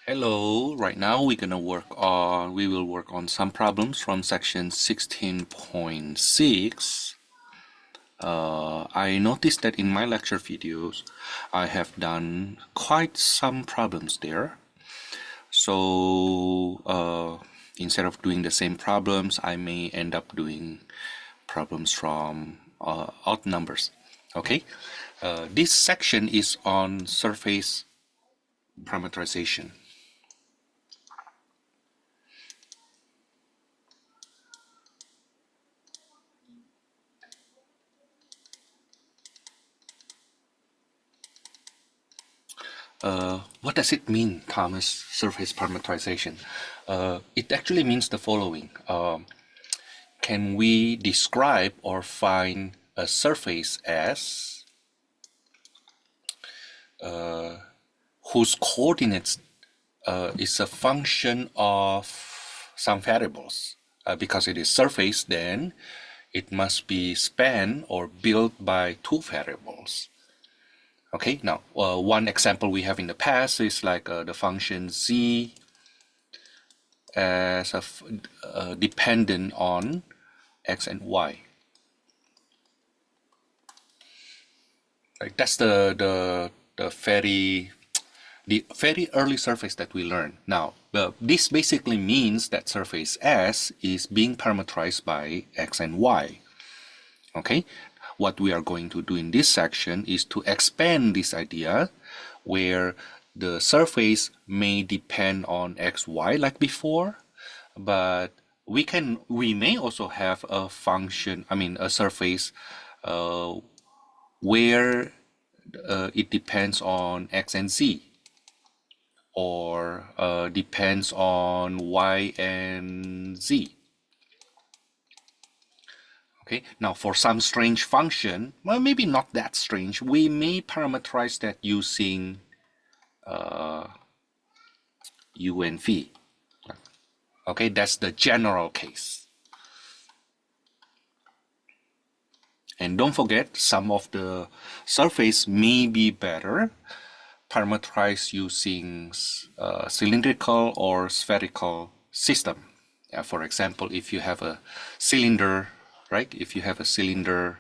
Hello, right now we will work on some problems from section 16.6. I noticed that in my lecture videos I have done quite some problems there. So instead of doing the same problems, I may end up doing problems from odd numbers. Okay, this section is on surface parameterization. What does it mean, Thomas, surface parameterization? It actually means the following. Can we describe or find a surface as whose coordinates is a function of some variables? Because it is surface, then it must be spanned or built by two variables. Okay, now one example we have in the past is like the function z as dependent on x and y. Like that's the very early surface that we learned. Now this basically means that surface S is being parameterized by x and y. Okay, what we are going to do in this section is to expand this idea where the surface may depend on x, y like before, but we may also have a function, a surface where it depends on x and z, or depends on y and z. Okay, now for some strange function, well, maybe not that strange, we may parameterize that using u and v. Okay, that's the general case. And don't forget, some of the surface may be better parameterized using cylindrical or spherical system. For example, if you have a cylinder, right? If you have a cylinder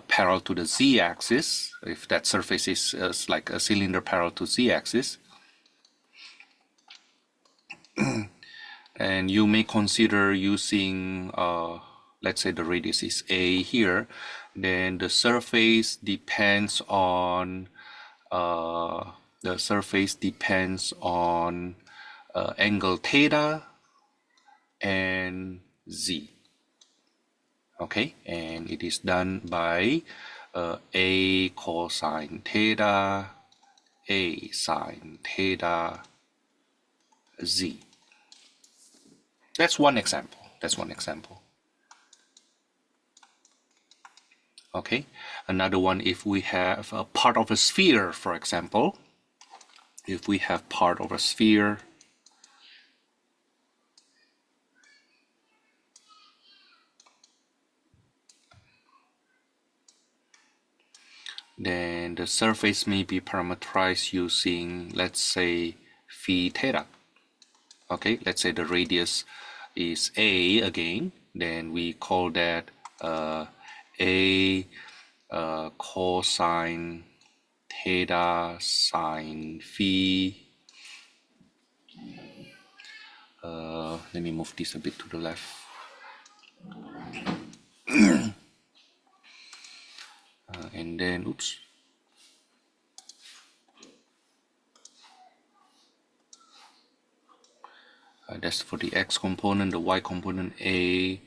parallel to the z-axis, if that surface is like a cylinder parallel to z-axis, and you may consider using, let's say the radius is a here, then the surface depends on angle theta and z. Okay, and it is done by a cosine theta, a sine theta, z. That's one example. Okay, another one, if we have a part of a sphere, for example, if we have part of a sphere, then the surface may be parameterized using, let's say, phi theta. Okay, let's say the radius is a again, then we call that a cosine theta sine phi. Let me move this a bit to the left. And then, oops. That's for the x component, the y component a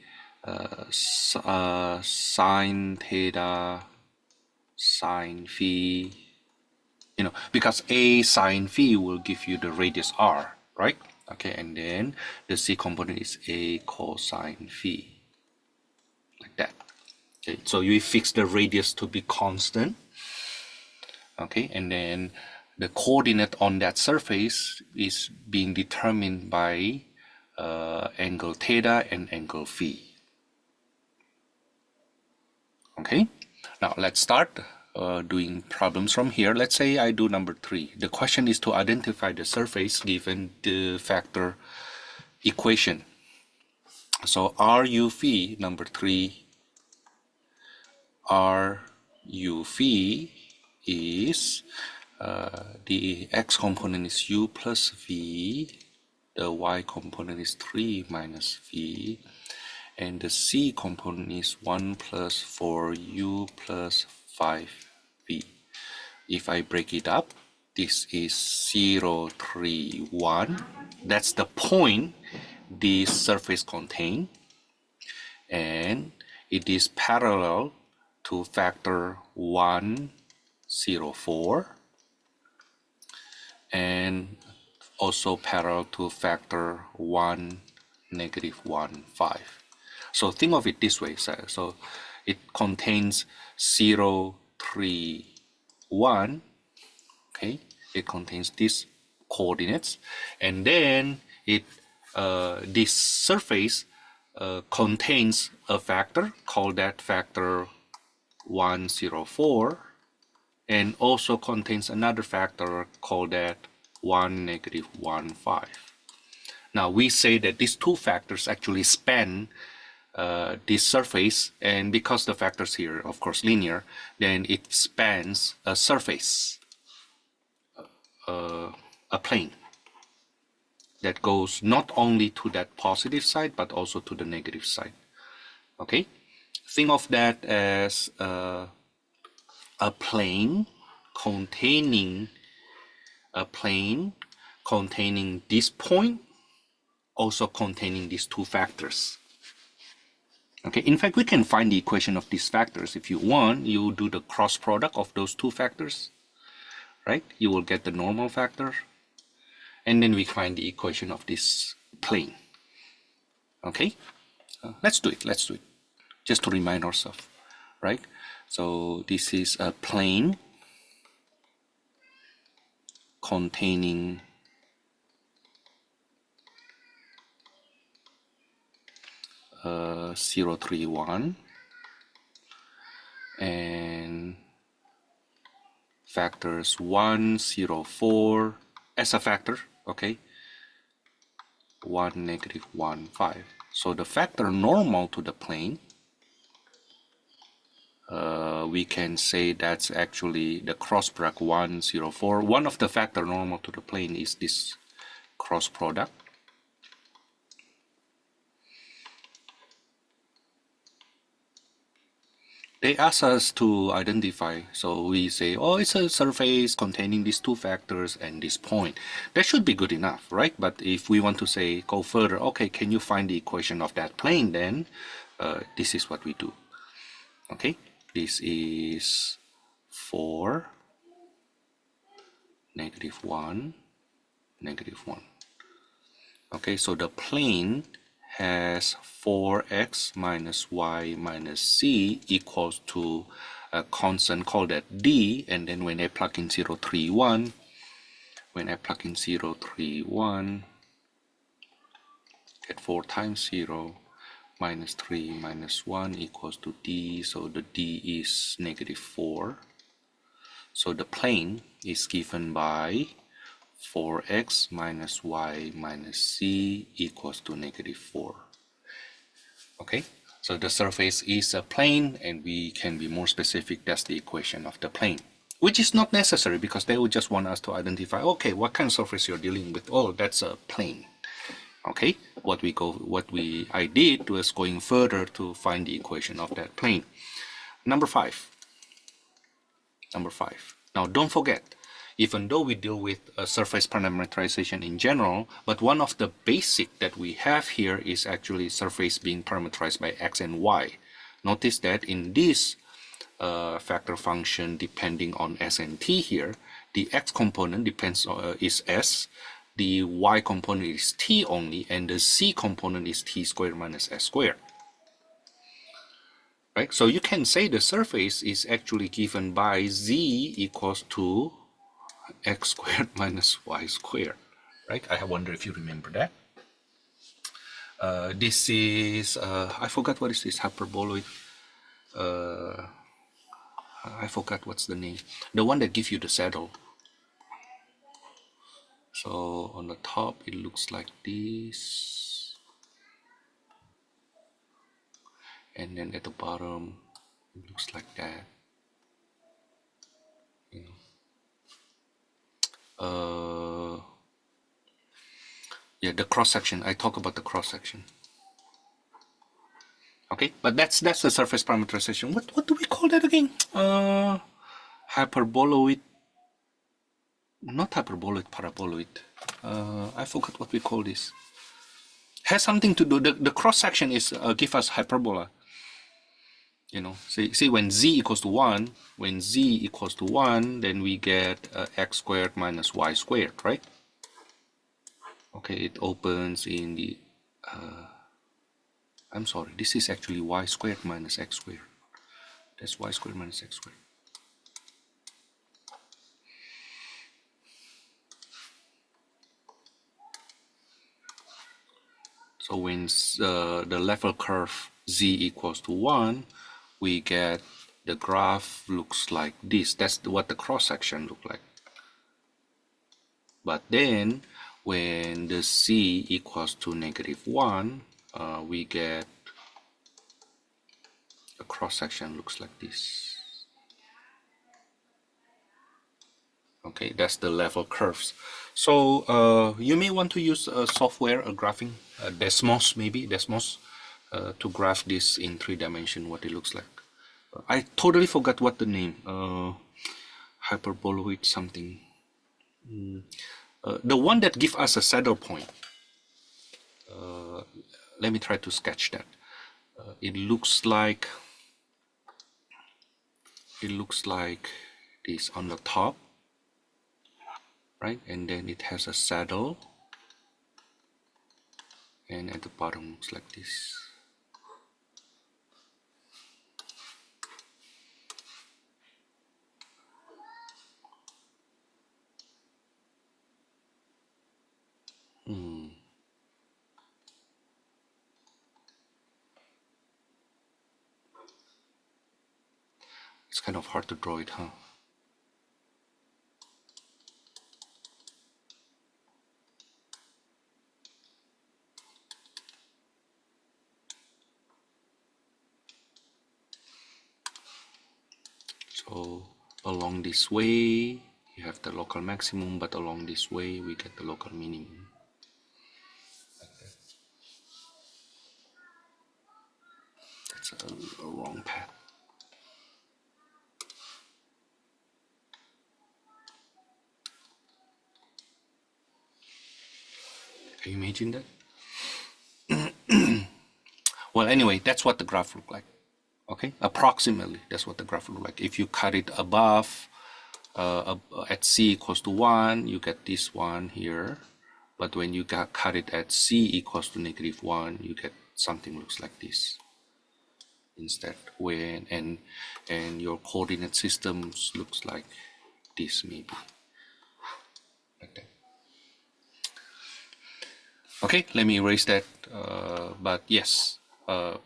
sine theta sine phi. You know, because a sine phi will give you the radius r, right? Okay, and then the c component is a cosine phi, like that. Okay, so you fix the radius to be constant. Okay, and then the coordinate on that surface is being determined by angle theta and angle phi. Okay, now let's start. doing problems from here. Let's say I do number 3. The question is to identify the surface given the factor equation. So RUV number 3, RUV is the x component is u plus v, the y component is 3 minus v, and the c component is 1 plus 4u plus 5v. If I break it up, this is 0, 3, 1. That's the point the surface contains, and it is parallel to factor 1, 0, 4, and also parallel to factor 1, negative 1, 5. So think of it this way. So it contains 0, 3, 1. Okay, it contains these coordinates, and then this surface contains a factor, called that factor 1, 0, 4, and also contains another factor called that 1, negative 1, 5. Now we say that these two factors actually span this surface, and because the factors here, of course, linear, then it spans a surface, a plane that goes not only to that positive side but also to the negative side. Okay, think of that as a plane containing this point, also containing these two factors. Okay, in fact, we can find the equation of these factors. If you want, you do the cross product of those two factors, right? You will get the normal factor, and then we find the equation of this plane. Okay, let's do it. Let's do it, just to remind ourselves, right? So this is a plane containing uh, 0, 3, 1, and factors 1, 0, 4 as a factor. Okay, 1, negative 1, 5. So the factor normal to the plane, we can say that's actually the cross product 1, 0, 4. One of the factor normal to the plane is this cross product. They ask us to identify, so we say, oh, it's a surface containing these two factors and this point. That should be good enough, right? But if we want to say, go further, okay, can you find the equation of that plane? Then this is what we do. Okay, this is 4, negative 1, negative 1. Okay, so the plane has 4x minus y minus c equals to a constant called that d, and then when I plug in 0, 3, 1, get 4 times 0 minus 3 minus 1 equals to d, so the d is negative 4. So the plane is given by 4x minus y minus c equals to negative 4. Okay, so the surface is a plane, and we can be more specific. That's the equation of the plane, which is not necessary because they would just want us to identify, okay, what kind of surface you're dealing with. Oh, that's a plane. Okay, what I did was going further to find the equation of that plane. Number 5. Now don't forget, even though we deal with surface parameterization in general, but one of the basic that we have here is actually surface being parameterized by x and y. Notice that in this factor function depending on s and t here, the x component is s, the y component is t only, and the c component is t squared minus s squared. Right? So you can say the surface is actually given by z equals to x squared minus y squared. Right? I wonder if you remember that. This is, I forgot what is this hyperboloid I forgot what's the name. The one that gives you the saddle. So on the top, it looks like this. And then at the bottom, it looks like that. You know. Yeah, the cross section. I talk about the cross section. Okay, but that's the surface parameterization. What do we call that again? Hyperboloid. Not hyperboloid, paraboloid. I forgot what we call this. Has something to do. The cross section is give us hyperbola. You know, see when z equals to 1, when z equals to 1, then we get x squared minus y squared, right? Okay, it opens in the I'm sorry, this is actually y squared minus x squared. That's y squared minus x squared. So when the level curve z equals to 1, we get the graph looks like this. That's what the cross section look like. But then when the z equals to -1, we get a cross section looks like this. Okay, that's the level curves. So you may want to use a software, a graphing, Desmos maybe, Desmos, to graph this in 3D, what it looks like. I totally forgot what the name, hyperboloid something. The one that gives us a saddle point. Let me try to sketch that. It looks like this on the top, right? And then it has a saddle, and at the bottom looks like this. It's kind of hard to draw it, huh? So along this way, you have the local maximum, but along this way, we get the local minimum. Like that. That's a wrong path. Can you imagine that? Well, anyway, that's what the graph look like. Okay, approximately, that's what the graph look like. If you cut it above, at c equals to 1, you get this one here. But when you cut it at c equals to -1, you get something looks like this instead. When and your coordinate systems looks like this, maybe like that. Okay, let me erase that. But yes,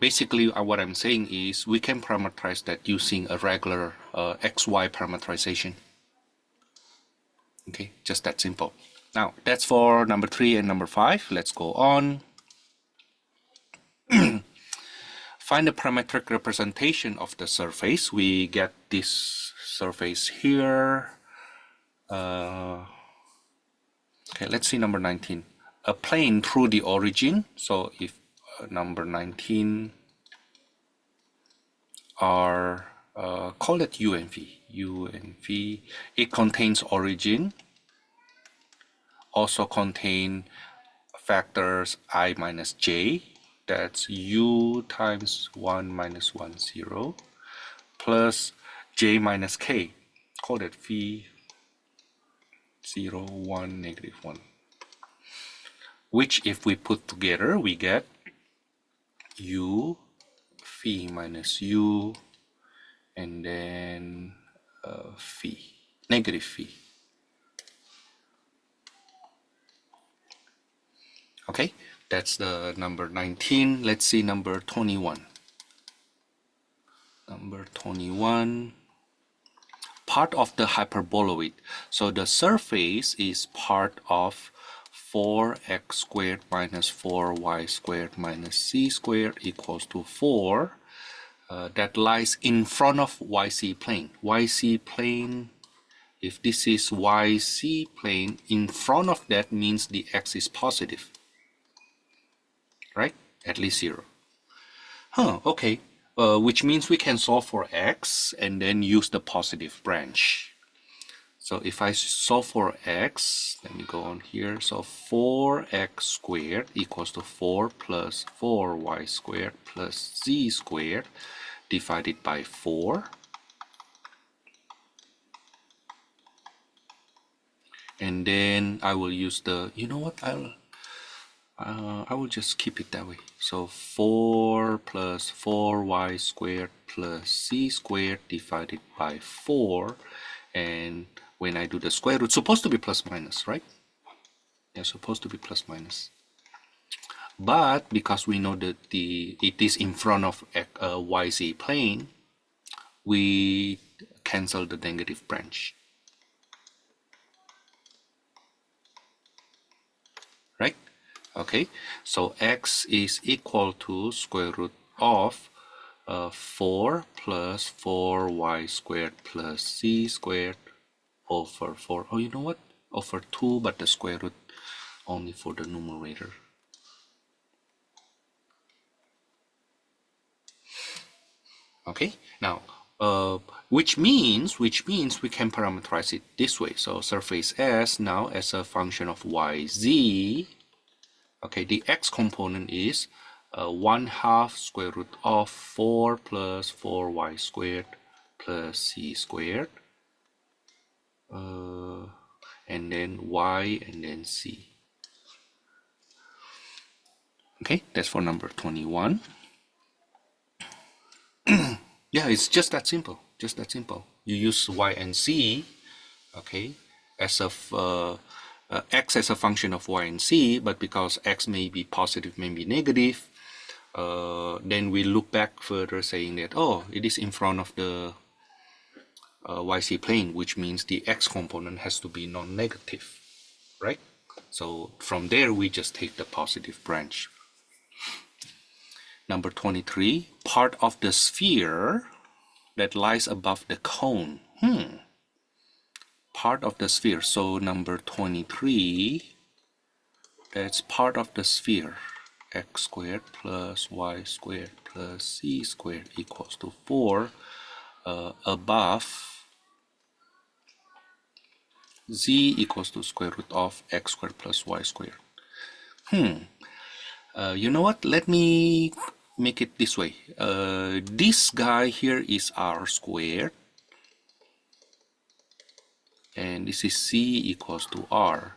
basically what I'm saying is we can parameterize that using a regular XY parameterization. Okay, just that simple. Now that's for number 3 and number 5. Let's go on. Find the parametric representation of the surface. We get this surface here. Okay, let's see number 19. A plane through the origin. So if number 19 are call it U and V. U and V. It contains origin. Also contain factors I minus j. That's u times 1 minus 1, 0, plus j minus k. Call it v 0, 1, -1. Which if we put together, we get u, phi minus u, and then phi, negative phi. Okay, that's the number 19. Let's see number 21. Number 21. part of the hyperboloid. So the surface is part of 4x squared minus 4y squared minus c squared equals to 4. That lies in front of YC plane. YC plane, if this is YC plane, in front of that means the x is positive, right? At least 0. Okay. Which means we can solve for x and then use the positive branch. So if I solve for x, let me go on here. So 4x squared equals to 4 plus 4y squared plus z squared divided by 4. And then I will use the, you know what, I will just keep it that way. So 4 plus 4y squared plus c squared divided by 4. And when I do the square root, supposed to be plus minus, right? Yeah, supposed to be plus minus. But because we know that it is in front of YZ plane, we cancel the negative branch. Right? Okay, so x is equal to square root of 4 plus 4y squared plus c squared over 4. Oh, you know what? Over 2, but the square root only for the numerator. Okay, now which means we can parameterize it this way. So surface S now as a function of yz. Okay, the x component is 1/2 square root of 4 plus 4y squared plus c squared, and then y and then c. Okay, that's for number 21. Yeah, it's just that simple. Just that simple. You use y and z, okay, as of x as a function of y and z, but because x may be positive, may be negative, then we look back further saying that, oh, it is in front of the YC plane, which means the x component has to be non-negative, right? So from there, we just take the positive branch. Number 23, part of the sphere that lies above the cone. Part of the sphere. So number 23, that's part of the sphere. X squared plus y squared plus c squared equals to 4 above z equals to square root of x squared plus y squared. You know what? Let me make it this way. This guy here is r squared, and this is c equals to r.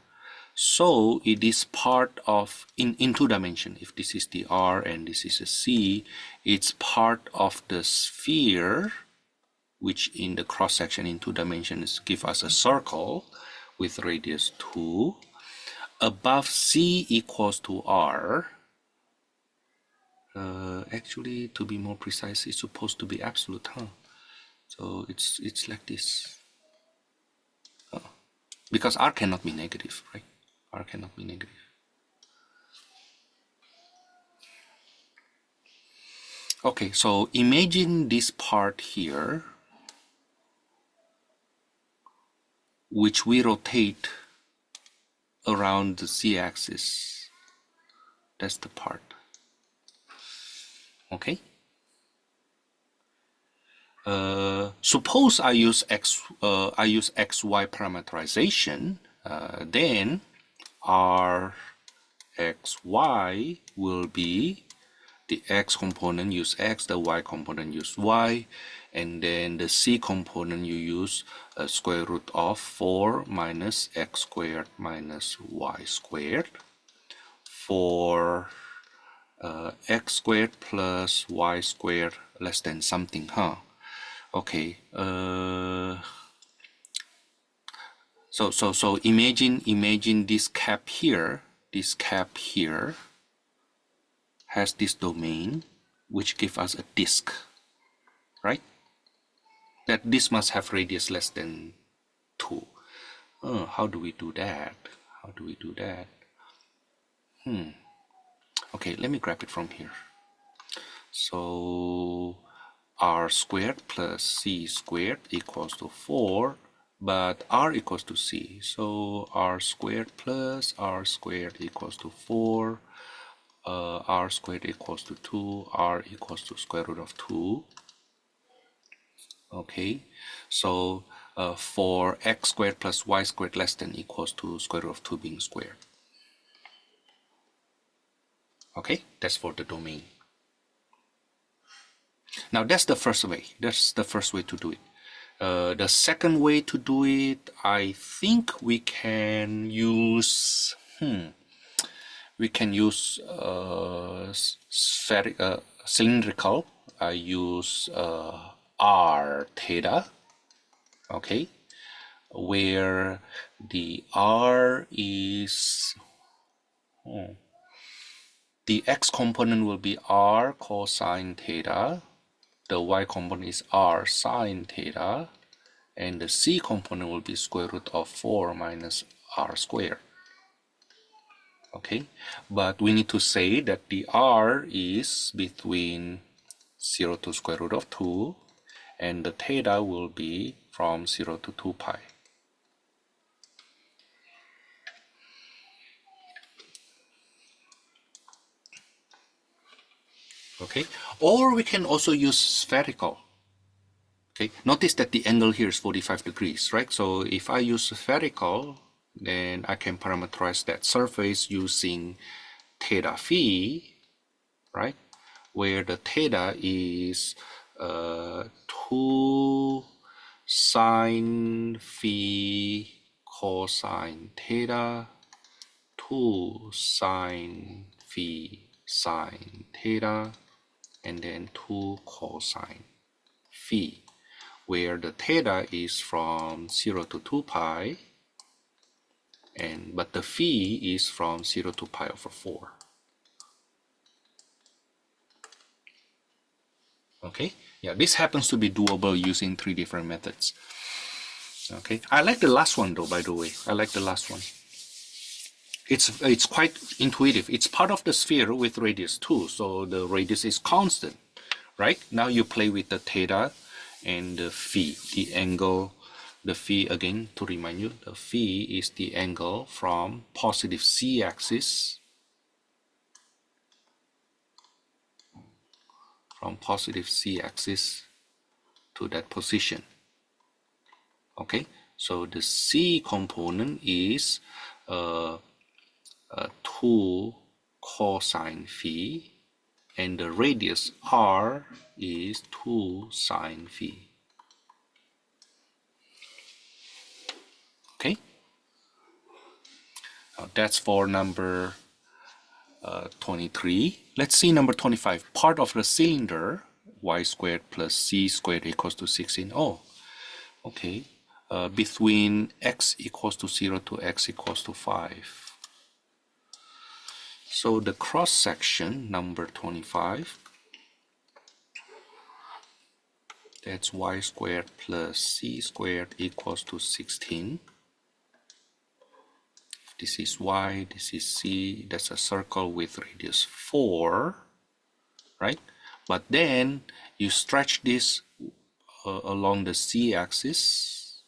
So it is part of, in 2 dimension, if this is the r and this is a c, it's part of the sphere, which in the cross section in 2 dimensions give us a circle with radius 2. Above c equals to r, actually, to be more precise, it's supposed to be absolute, huh? So it's like this. Because r cannot be negative, right? R cannot be negative. Okay, so imagine this part here, which we rotate around the z-axis. That's the part. Okay. Suppose I use xy parameterization, then r xy will be the x component use x, the y component use y, and then the c component you use square root of 4 minus x squared minus y squared. For x squared plus y squared less than something, huh? Okay. So imagine this cap here. This cap here has this domain, which gives us a disk, right? that this must have radius less than 2. How do we do that? How do we do that? Okay, let me grab it from here. So r squared plus c squared equals to 4, but r equals to c. So r squared plus r squared equals to 4, r squared equals to 2, r equals to square root of 2. Okay, so for x squared plus y squared less than equals to square root of 2 being squared. Okay, that's for the domain. Now that's the first way. That's the first way to do it. The second way to do it, I think we can use cylindrical. I use r theta. Okay, where the r is the x component will be r cosine theta, the y component is r sine theta, and the c component will be square root of 4 minus r squared. Okay, but we need to say that the r is between 0 to square root of 2, and the theta will be from 0 to 2 pi. Okay, or we can also use spherical. Okay, notice that the angle here is 45 degrees, right? So if I use spherical, then I can parameterize that surface using theta phi, right? Where the theta is 2 sine phi cosine theta, 2 sine phi sine theta, and then 2 cosine phi, where the theta is from 0 to 2 pi, but the phi is from 0 to pi over 4. Okay, yeah, this happens to be doable using 3 different methods. Okay, I like the last one though, by the way. I like the last one. It's quite intuitive. It's part of the sphere with radius 2, so the radius is constant, right? Now you play with the theta and the phi, the angle. The phi, again, to remind you, the phi is the angle from positive c-axis, to that position. Okay, so the c component is 2 cosine phi, and the radius r is 2 sine phi. Okay, now that's for number 23. Let's see number 25. Part of the cylinder, y squared plus c squared equals to 16. Oh, okay. Between x equals to 0 to x equals to 5. So the cross section, number 25, that's y squared plus c squared equals to 16. This is y, this is c, that's a circle with radius 4, right? But then you stretch this along the c-axis.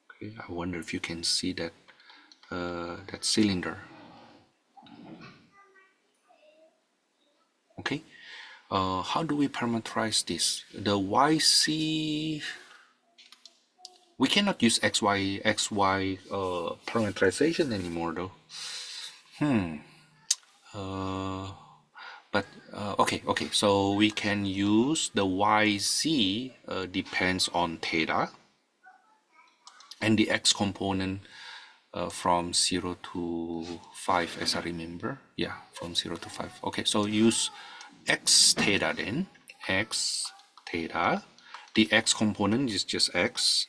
Okay, I wonder if you can see that that cylinder. Okay, how do we parameterize this? The YC, we cannot use XY parameterization anymore though. Okay, so we can use the YZ depends on theta, and the X component from 0 to 5, as I remember. Yeah, from 0 to 5. Okay, so use x theta then. X theta. The x component is just x,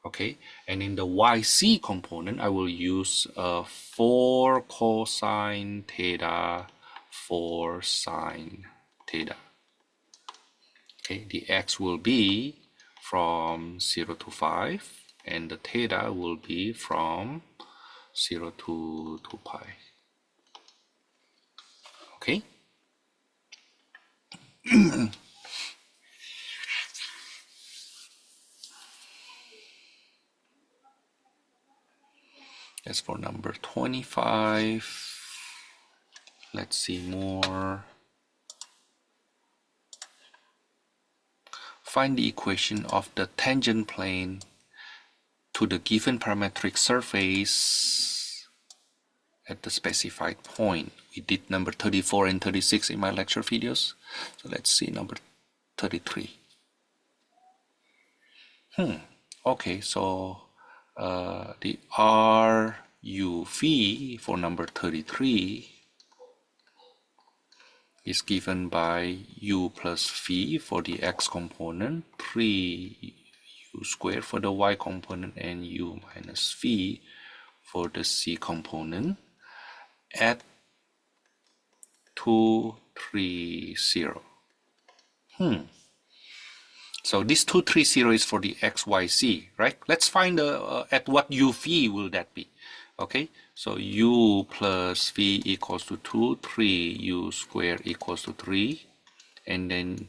okay, and in the yc component I will use 4 cosine theta 4 sine theta. Okay, the x will be from 0 to 5 and the theta will be from 0 to 2 pi. Okay. As for number 25, let's see more. Find the equation of the tangent plane to the given parametric surface at the specified point. We did number 34 and 36 in my lecture videos. So let's see number 33. Okay, so the RUV for number 33 is given by u plus v for the x component, 3u squared for the y component, and u minus v for the c component at 2, 3, 0. So this 2, 3, 0 is for the x, y, z, right? Let's find at what uv will that be. Okay, so u plus v equals to 2, 3 u squared equals to 3, and then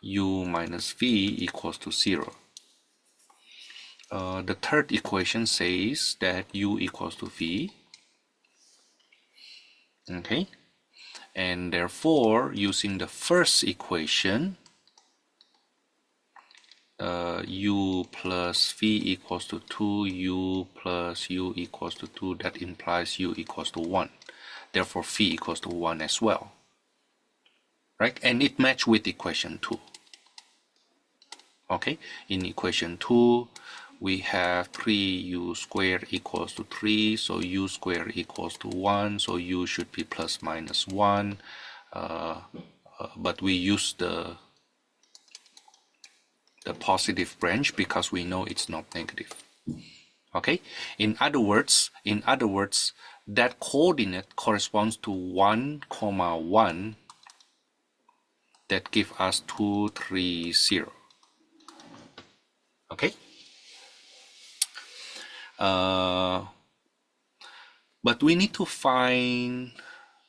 u minus v equals to 0. The third equation says that u equals to v. Okay, and therefore using the first equation, u plus v equals to 2, u plus u equals to 2, that implies u equals to 1. Therefore v equals to 1 as well, right? And it matches with equation 2. Okay, in equation 2 we have 3u squared equals to 3, so u squared equals to 1, so u should be plus minus 1, but we use the positive branch because we know it's not negative. Okay, in other words, that coordinate corresponds to 1, 1 that give us 2, 3, 0. Okay, but we need to find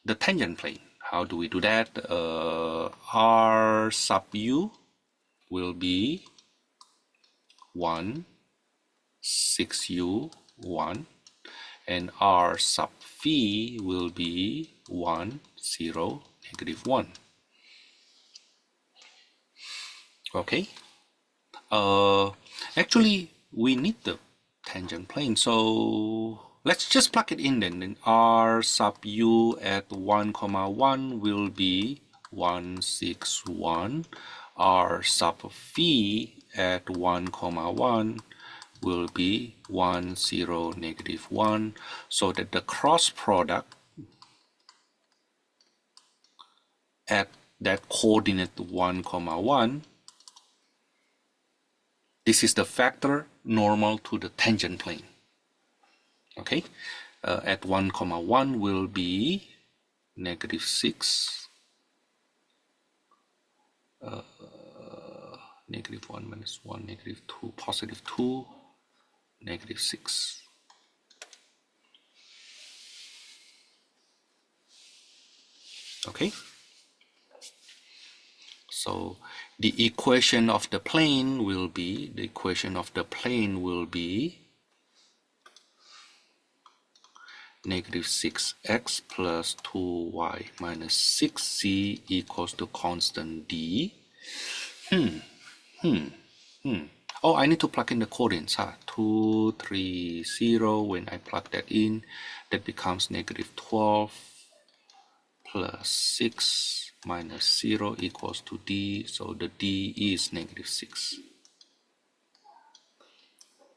the tangent plane. How do we do that? R sub u will be 1, 6u 1, and R sub v will be 1, 0, negative 1. Okay, actually we need the tangent plane, so let's just plug it in then. R sub u at 1, 1 will be 1, 6, 1. R sub v at 1, 1 will be 1, 0, negative 1, so that the cross product at that coordinate 1, 1, this is the factor normal to the tangent plane. Okay, at 1, 1 will be negative 6, negative 1 minus 1, negative 2, positive 2, negative 6. Okay, so the equation of the plane will be, negative 6x plus 2y minus 6z equals to constant d. Oh, I need to plug in the coordinates. 2, 3, 0. When I plug that in, that becomes negative 12 plus 6 minus 0 equals to d. So the d is negative 6.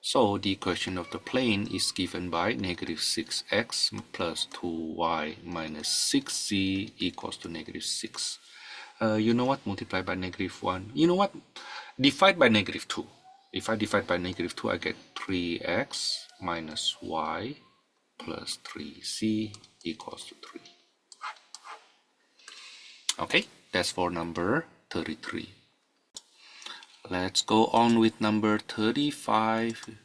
So the equation of the plane is given by negative 6x plus 2y minus 6z equals to negative 6. You know what? Multiply by -1. You know what? Divide by -2. If I divide by -2, I get 3x minus y plus 3c equals to 3. Okay, that's for number 33. Let's go on with number 35.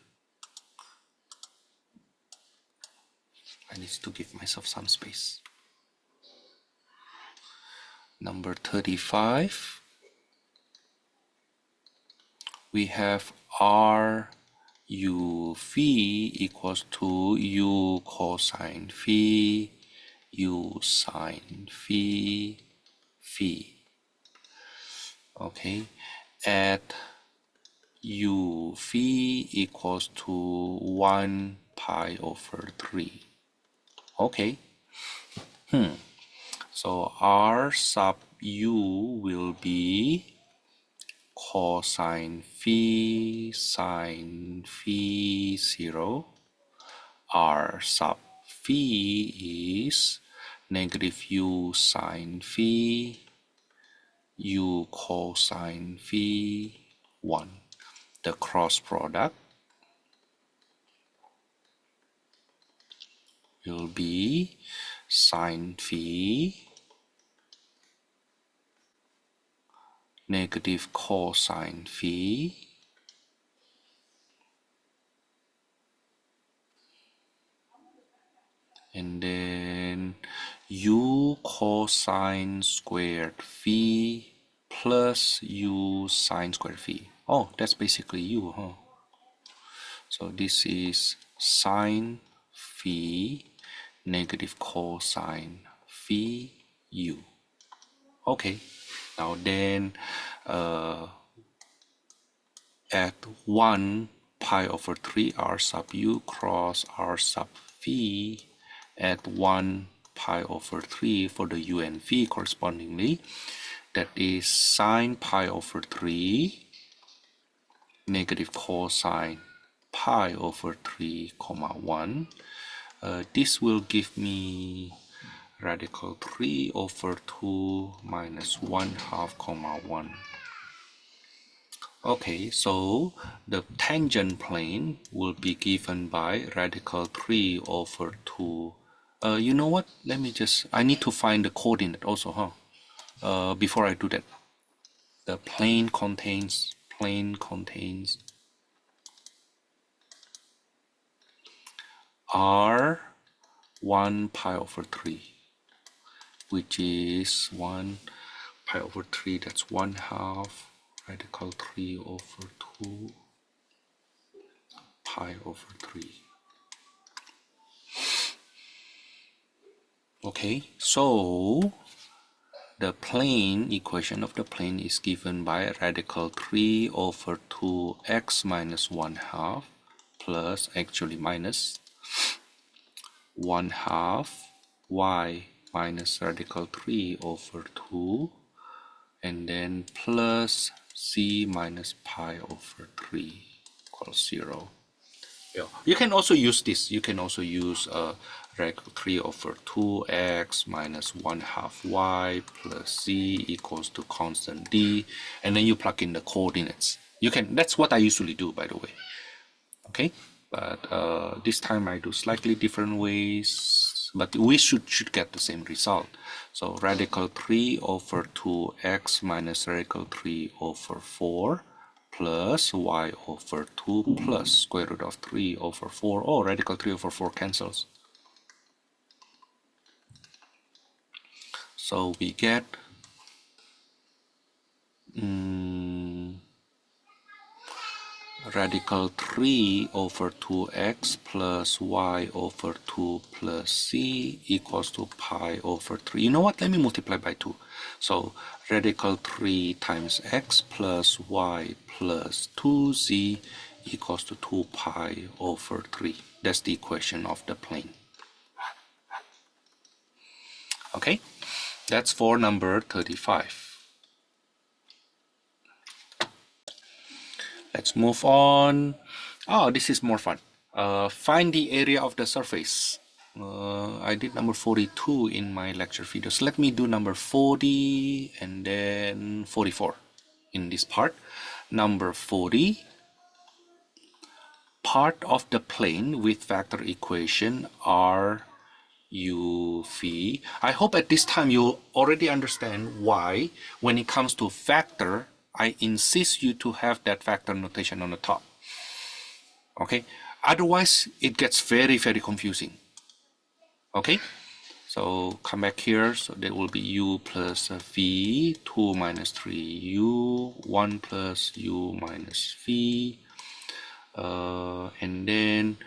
I need to give myself some space. Number 35. We have r u phi equals to u cosine phi, u sine phi, phi. Okay, at u phi equals to 1 pi over 3. Okay, so r sub u will be cosine phi sine phi 0. R sub phi is negative u sine phi, u cosine phi 1. The cross product will be sine phi negative cosine phi and then u cosine squared phi plus u sine squared phi. Oh, that's basically u, huh? So this is sine phi negative cosine phi u. Okay, now then at 1 pi over 3 r sub u cross r sub phi at 1 pi over 3 for the u and phi correspondingly, that is sine pi over 3 negative cosine pi over 3 comma 1. This will give me radical 3 over 2 minus 1/2 comma 1. Okay, so the tangent plane will be given by radical 3 over 2. You know what? I need to find the coordinate also, huh? Before I do that, the plane contains r 1 pi over 3, which is 1 pi over 3, that's 1/2 radical 3 over 2 pi over 3. Okay, so the plane equation of the plane is given by radical 3 over 2x minus 1/2 plus, actually minus 1/2 y minus radical 3 over 2 and then plus c minus pi over 3 equals 0. Yeah. You can also use this. You can also use radical 3 over 2x minus 1/2 y plus c equals to constant d, and then you plug in the coordinates. You can. That's what I usually do, by the way. Okay, but this time I do slightly different ways, but we should get the same result. So radical 3 over 2x minus radical 3 over 4 plus y over 2 plus square root of 3 over 4. Oh, radical 3 over 4 cancels. So we get radical 3 over 2x plus y over 2 plus c equals to pi over 3. You know what? Let me multiply by 2. So radical 3 times x plus y plus 2z equals to 2 pi over 3. That's the equation of the plane. Okay, that's for number 35. Let's move on. Oh, this is more fun. Find the area of the surface. I did number 42 in my lecture videos. Let me do number 40 and then 44 in this part. Number 40, part of the plane with vector equation are u phi. I hope at this time you already understand why when it comes to vector, I insist you to have that vector notation on the top. Okay, otherwise it gets very, very confusing. Okay, so come back here. So there will be u plus v, 2 minus 3u, 1 plus u minus v, and then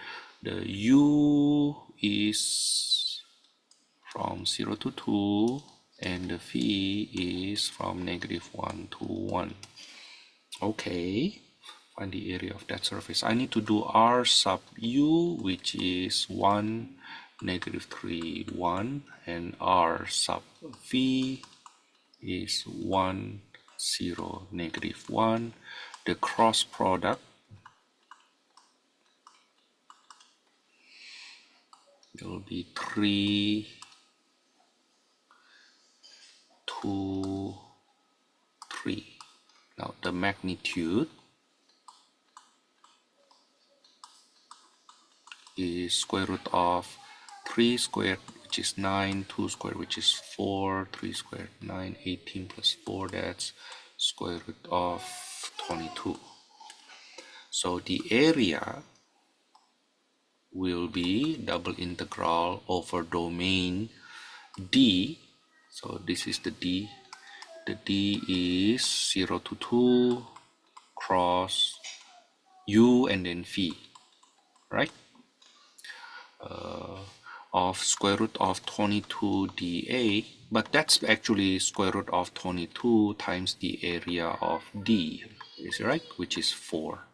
the u is from 0 to 2, and the v is from -1 to 1. Okay, find the area of that surface. I need to do r sub u, which is 1, -3, 1, and r sub v is 1, 0, -1. The cross product will be 3, 2, 3. Now the magnitude is square root of 3 squared, which is 9, 2 squared, which is 4, 3 squared, 9, 18 plus 4, that's square root of 22. So the area will be double integral over domain D. So this is the D. The D is 0 to 2 cross U and then phi, right? Of square root of 22 dA, but that's actually square root of 22 times the area of D, is right? Which is 4.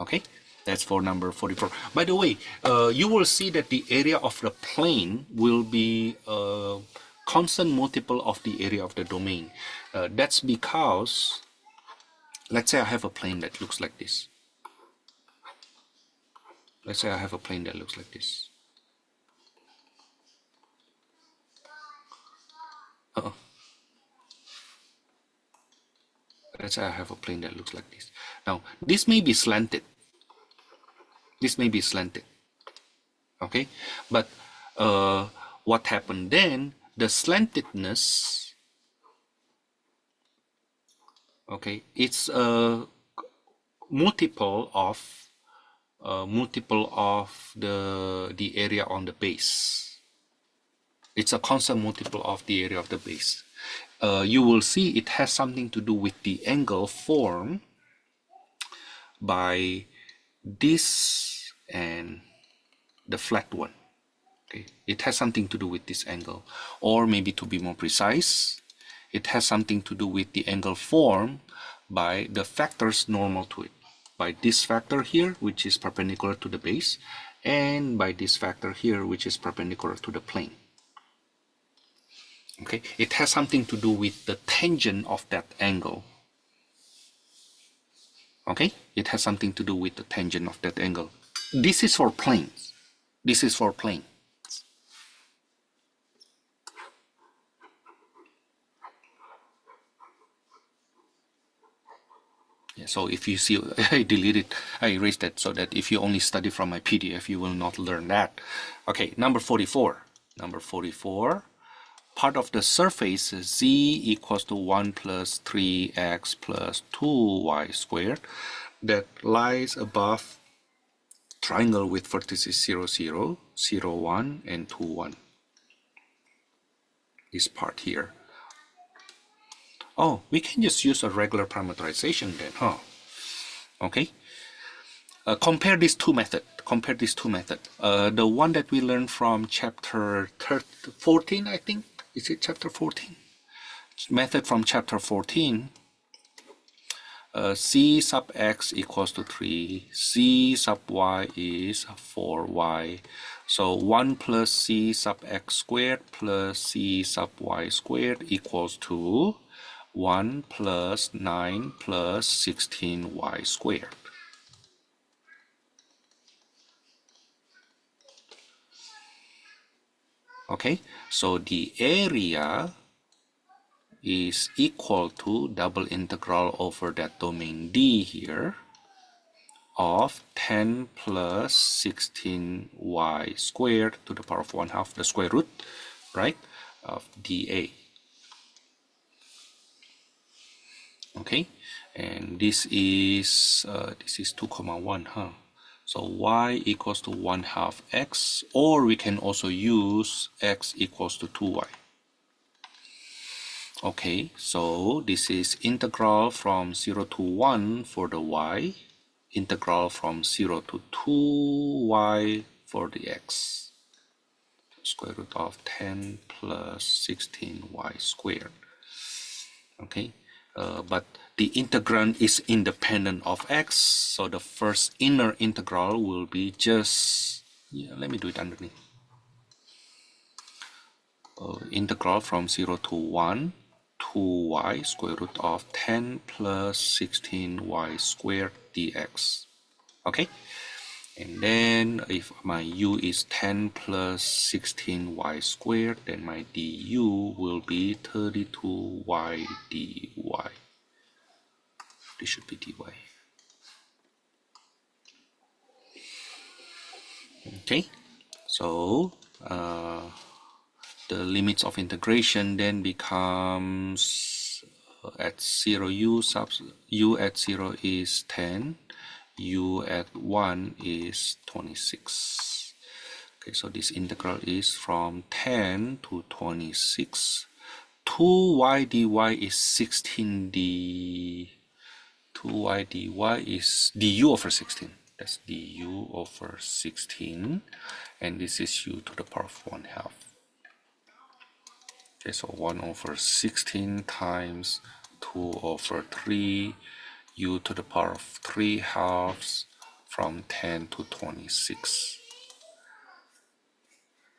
Okay, that's for number 44. By the way, you will see that the area of the plane will be a constant multiple of the area of the domain. That's because, let's say I have a plane that looks like this. Let's say I have a plane that looks like this. Let's say I have a plane that looks like this. Now, this may be slanted. This may be slanted. Okay, but what happened then? The slantedness, okay, it's a multiple of the area on the base. It's a constant multiple of the area of the base. You will see it has something to do with the angle formed by this and the flat one. Okay, it has something to do with this angle, or maybe to be more precise, it has something to do with the angle formed by the factors normal to it, by this factor here, which is perpendicular to the base, and by this factor here, which is perpendicular to the plane. Okay, it has something to do with the tangent of that angle. Okay, it has something to do with the tangent of that angle. This is for planes. This is for plane. Yeah, so if you see, I deleted, I erased that so that if you only study from my PDF, you will not learn that. Okay, number 44. Number 44. Part of the surface z equals to 1 plus 3x plus 2y squared that lies above triangle with vertices 0, 0, 0, 1, and 2, 1. This part here. Oh, we can just use a regular parameterization then, huh? Okay. Compare these two methods. Compare these two methods. The one that we learned from chapter 14, I think. Is it chapter 14? Method from chapter 14. C sub x equals to 3. C sub y is 4y. So 1 plus c sub x squared plus c sub y squared equals to 1 plus 9 plus 16y squared. Okay, so the area is equal to double integral over that domain D here of 10 plus 16y squared to the power of 1/2, the square root, right, of dA. Okay, and this is 2 comma 1, huh? So y equals to 1/2 x, or we can also use x equals to 2y. Okay, so this is integral from 0 to 1 for the y, integral from 0 to 2y for the x. Square root of 10 plus 16y squared. Okay, but the integrand is independent of x, so the first inner integral will be just, let me do it underneath. Integral from 0 to 1, 2y square root of 10 plus 16y squared dx. Okay, and then if my u is 10 plus 16y squared, then my du will be 32y dy. This should be dy. Okay, so the limits of integration then becomes at 0 u at 0 is 10, u at 1 is 26. Okay, so this integral is from 10 to 26. 2y dy is 16d. 2y dy is du over 16. That's du over 16. And this is u to the power of 1/2. Okay, so 1 over 16 times 2 over 3, u to the power of 3/2 from 10 to 26.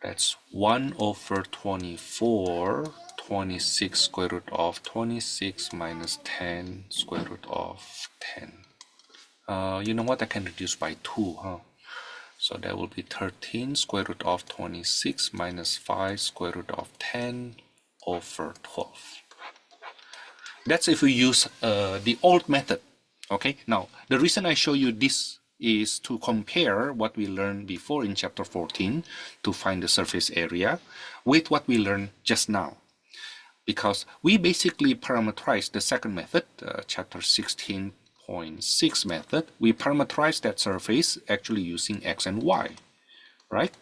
That's 1 over 24, 26 square root of 26 minus 10 square root of 10. You know what? I can reduce by 2, huh? So that will be 13 square root of 26 minus 5 square root of 10 over 12. That's if we use the old method. Okay, now the reason I show you this is to compare what we learned before in chapter 14 to find the surface area with what we learned just now. Because we basically parameterized the second method, chapter 16.6 method, we parameterized that surface actually using x and y, right?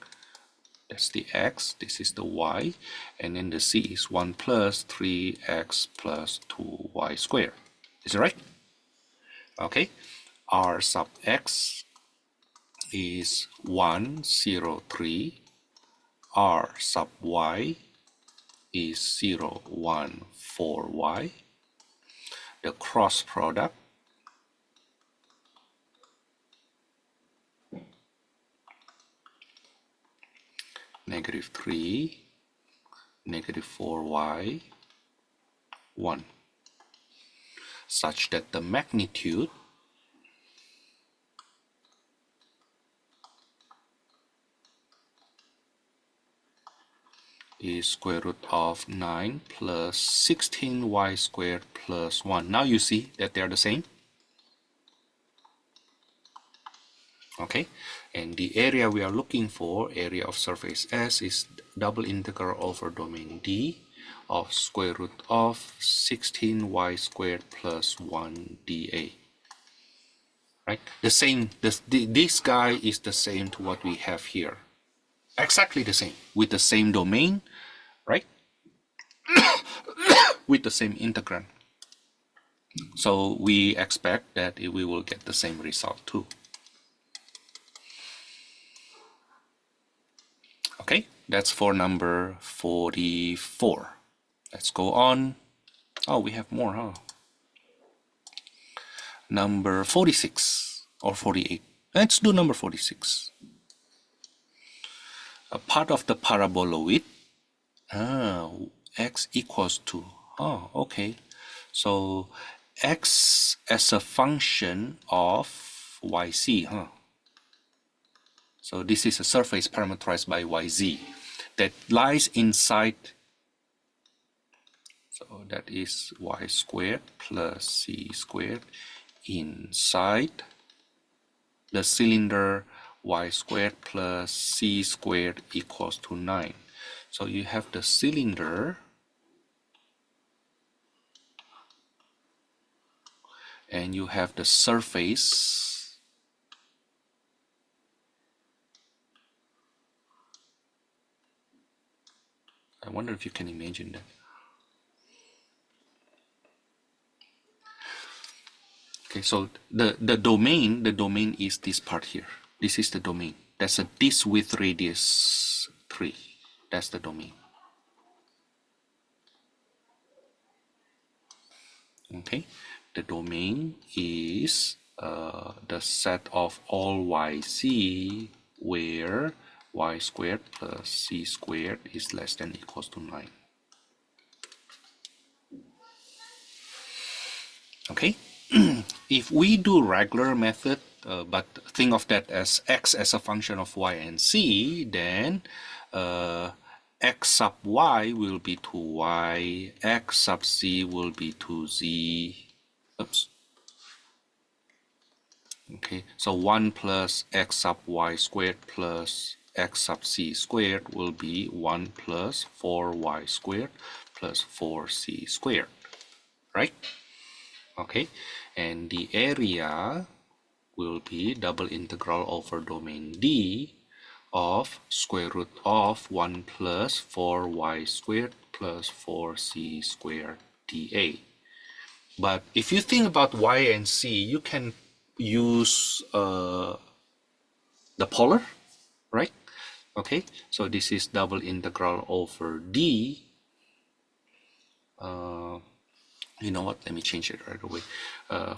That's the x, this is the y, and then the c is 1 plus 3x plus 2y squared. Is it right? Okay, r sub x is 103, r sub y is 014y. The cross product -3, -4y, 1, such that the magnitude is square root of 9 plus 16y squared plus 1. Now you see that they are the same. Okay, and the area we are looking for, area of surface S, is double integral over domain D of square root of 16y squared plus 1 dA. Right, the same, this guy is the same to what we have here. Exactly the same, with the same domain, right? With the same integrand. So we expect that we will get the same result too. Okay, that's for number 44. Let's go on. Oh, we have more, huh? Number 46 or 48. Let's do number 46. A part of the paraboloid, x equals to, oh, okay. So x as a function of yc, huh? So this is a surface parameterized by yz. that lies inside. So that is y squared plus c squared inside the cylinder y squared plus c squared equals to 9. So you have the cylinder and you have the surface. I wonder if you can imagine that. Okay, so the domain is this part here. This is the domain. That's a disk with radius 3. That's the domain. Okay, the domain is the set of all yc where y squared plus c squared is less than or equals to 9. Okay, if we do regular method, but think of that as x as a function of y and c, then x sub y will be to y, x sub z will be to z. Oops. Okay, so 1 plus x sub y squared plus x sub c squared will be 1 plus 4y squared plus 4c squared, right? Okay, and the area will be double integral over domain D of square root of 1 plus 4y squared plus 4c squared dA. But if you think about y and c, you can use the polar, right? Okay, so this is double integral over D. You know what, let me change it right away.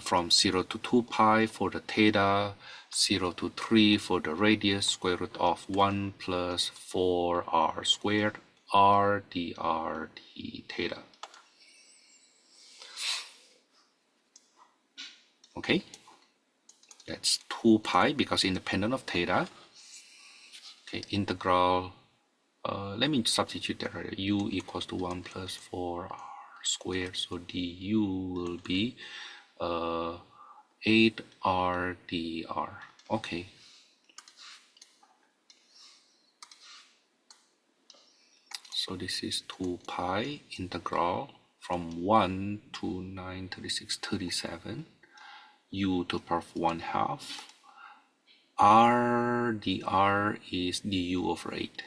From 0 to 2 pi for the theta, 0 to 3 for the radius, square root of 1 plus 4r squared, r dr d theta. Okay, that's 2 pi because independent of theta. Okay, integral, let me substitute that right. U equals to 1 plus 4r squared, so du will be 8r dr. Okay, so this is 2 pi integral from 1 to 9, 36, 37 u to the power of 1 half. R dr is du over 8.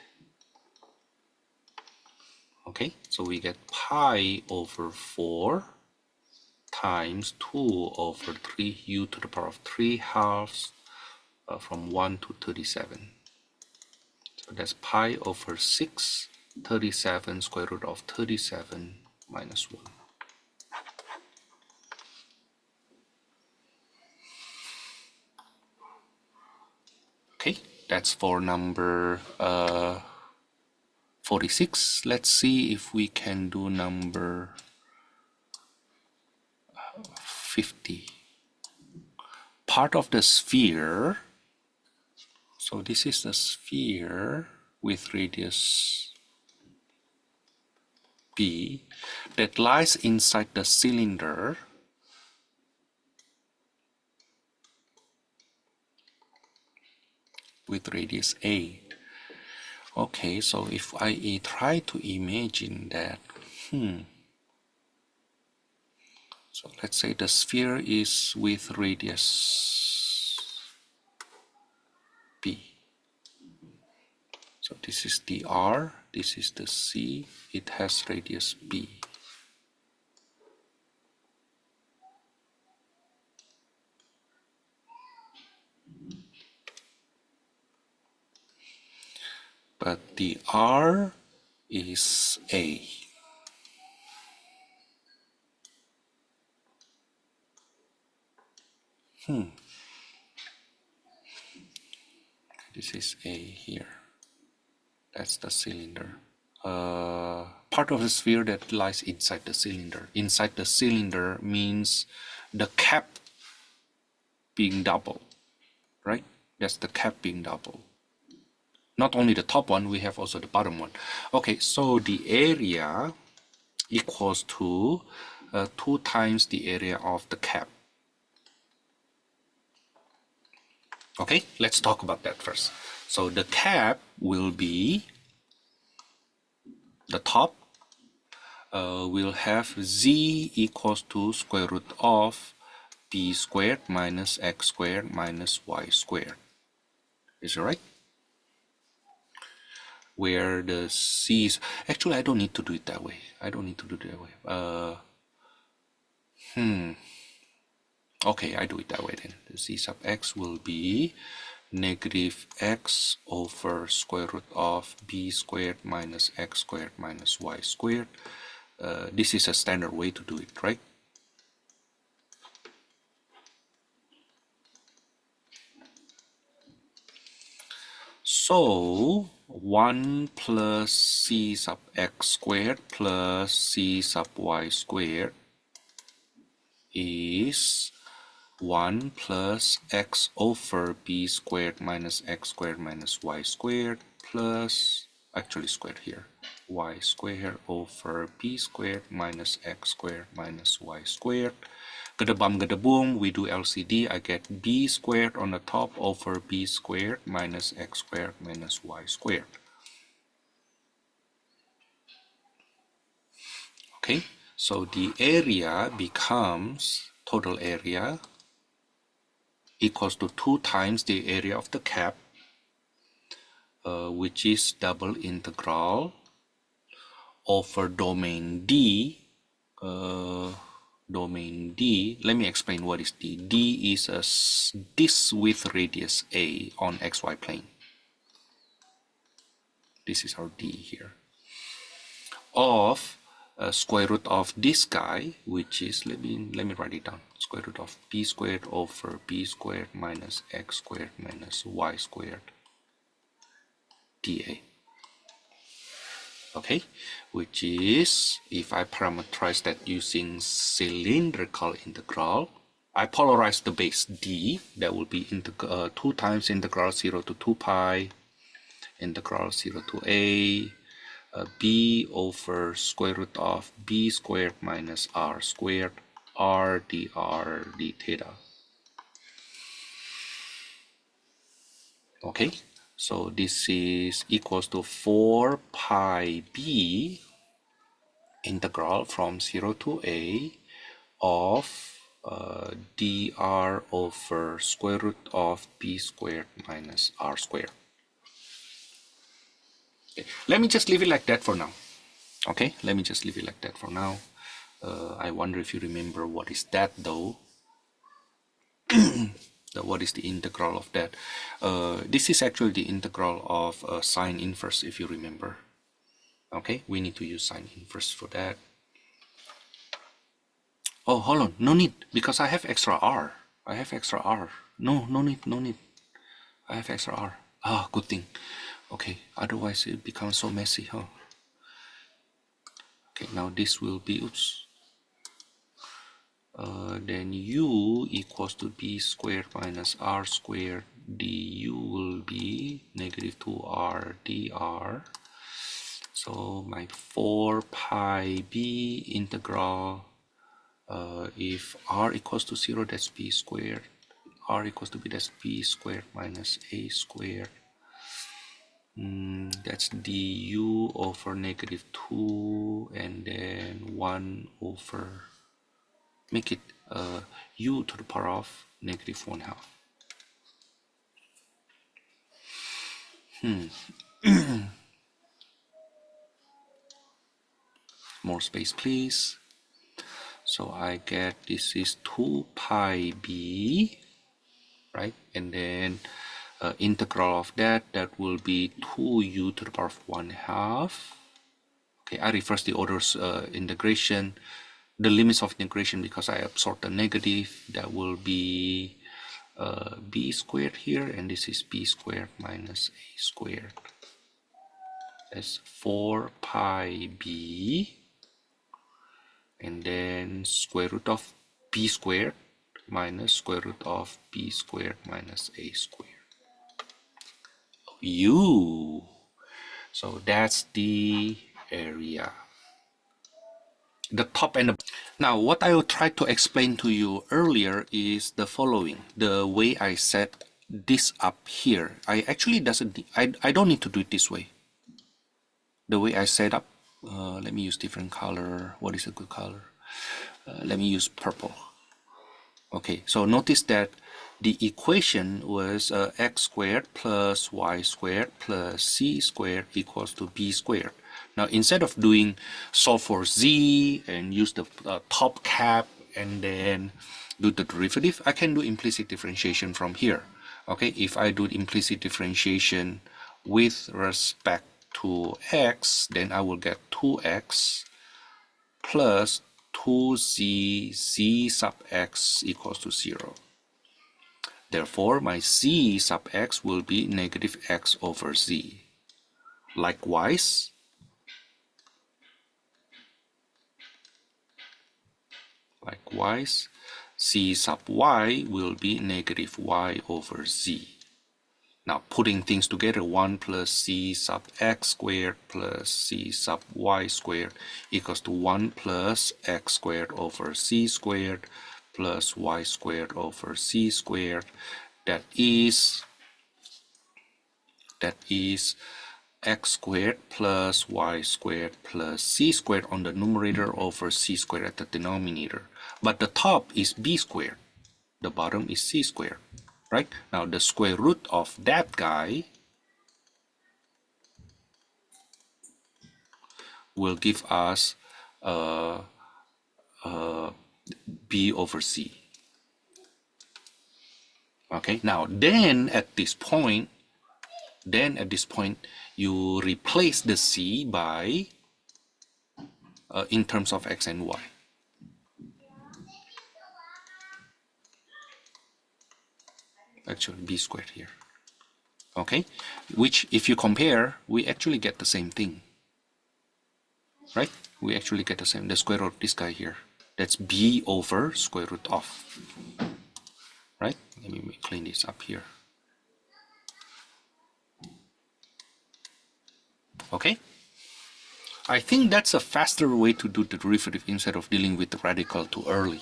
Okay, so we get pi over 4 times 2 over 3 u to the power of 3 halves from 1 to 37. So that's pi over 6, 37 square root of 37 minus 1. Okay, that's for number 46. Let's see if we can do number 50. Part of the sphere, so this is the sphere with radius b that lies inside the cylinder with radius a. Okay, so if I try to imagine that, so let's say the sphere is with radius b. So this is the r, this is the c, it has radius b. But the r is a. This is a here. That's the cylinder. Part of the sphere that lies inside the cylinder. Inside the cylinder means the cap being double, right? That's the cap being double. not only the top one, we have also the bottom one. Okay, so the area equals to 2 times the area of the cap. Okay, let's talk about that first. So the cap will be the top will have z equals to square root of b squared minus x squared minus y squared. Is it right? Where the c is actually, I don't need to do it that way. I don't need to do it that way. Okay, I do it that way then. The z sub x will be negative x over square root of b squared minus x squared minus y squared. This is a standard way to do it, right? So 1 plus c sub x squared plus c sub y squared is 1 plus x over b squared minus x squared minus y squared plus, actually squared here, y squared over b squared minus x squared minus y squared. Gada bum gada boom, we do LCD, I get b squared on the top over b squared minus x squared minus y squared. Okay, so the area becomes, total area equals to 2 times the area of the cap, which is double integral over domain D. Domain D, let me explain what is D. D is a disk with radius A on xy plane. This is our D here. Of square root of this guy, which is, let me write it down. Square root of b squared over b squared minus x squared minus y squared dA. Okay, which is, if I parameterize that using cylindrical integral, I polarize the base D, that will be 2 times integral 0 to 2 pi, integral 0 to a, b over square root of b squared minus r squared, r dr d theta. Okay, so this is equals to 4 pi b integral from 0 to a of dr over square root of b squared minus r squared. Okay. Let me just leave it like that for now. Okay, let me just leave it like that for now. I wonder if you remember what is that though. What is the integral of that? This is actually the integral of sine inverse, if you remember. Okay, we need to use sine inverse for that. Oh, hold on, no need, because I have extra r. I have extra r. No need, no need. I have extra r. Ah, good thing. Okay, otherwise it becomes so messy, huh? Okay, now this will be, oops. Then u equals to b squared minus r squared du will be negative 2r dr. So my 4 pi b integral, if r equals to 0, that's b squared. R equals to b, that's b squared minus a squared. That's du over negative 2, and then 1 over, make it u to the power of negative 1/2. More space, please. So I get this is 2 pi b, right? And then integral of that will be 2u to the power of 1/2. Okay, I reverse the orders integration, the limits of integration, because I absorb the negative. That will be b squared here, and this is b squared minus a squared. That's 4 pi b, and then square root of b squared minus square root of b squared minus a squared. U. So that's the area. The top and the... Now what I will try to explain to you earlier is the following. The way I set this up here, I actually I don't need to do it this way. The way I set up, let me use different color. What is a good color? Let me use purple. Okay, so notice that the equation was x squared plus y squared plus c squared equals to b squared. Now instead of doing solve for z and use the top cap and then do the derivative, I can do implicit differentiation from here. Okay, if I do implicit differentiation with respect to x, then I will get 2x plus 2z z sub x equals to 0. Therefore, my z sub x will be negative x over z. Likewise, c sub y will be negative y over z. Now, putting things together, 1 plus c sub x squared plus c sub y squared equals to 1 plus x squared over c squared plus y squared over c squared. That is x squared plus y squared plus c squared on the numerator over c squared at the denominator. But the top is b squared. The bottom is c squared. Right? Now the square root of that guy will give us b over c. Okay, now then at this point you replace the c by in terms of x and y. Actually b squared here. Okay, which if you compare, we actually get the same thing. Right? We actually get the square root of this guy here. That's b over square root of. Right? Let me clean this up here. Okay? I think that's a faster way to do the derivative instead of dealing with the radical too early.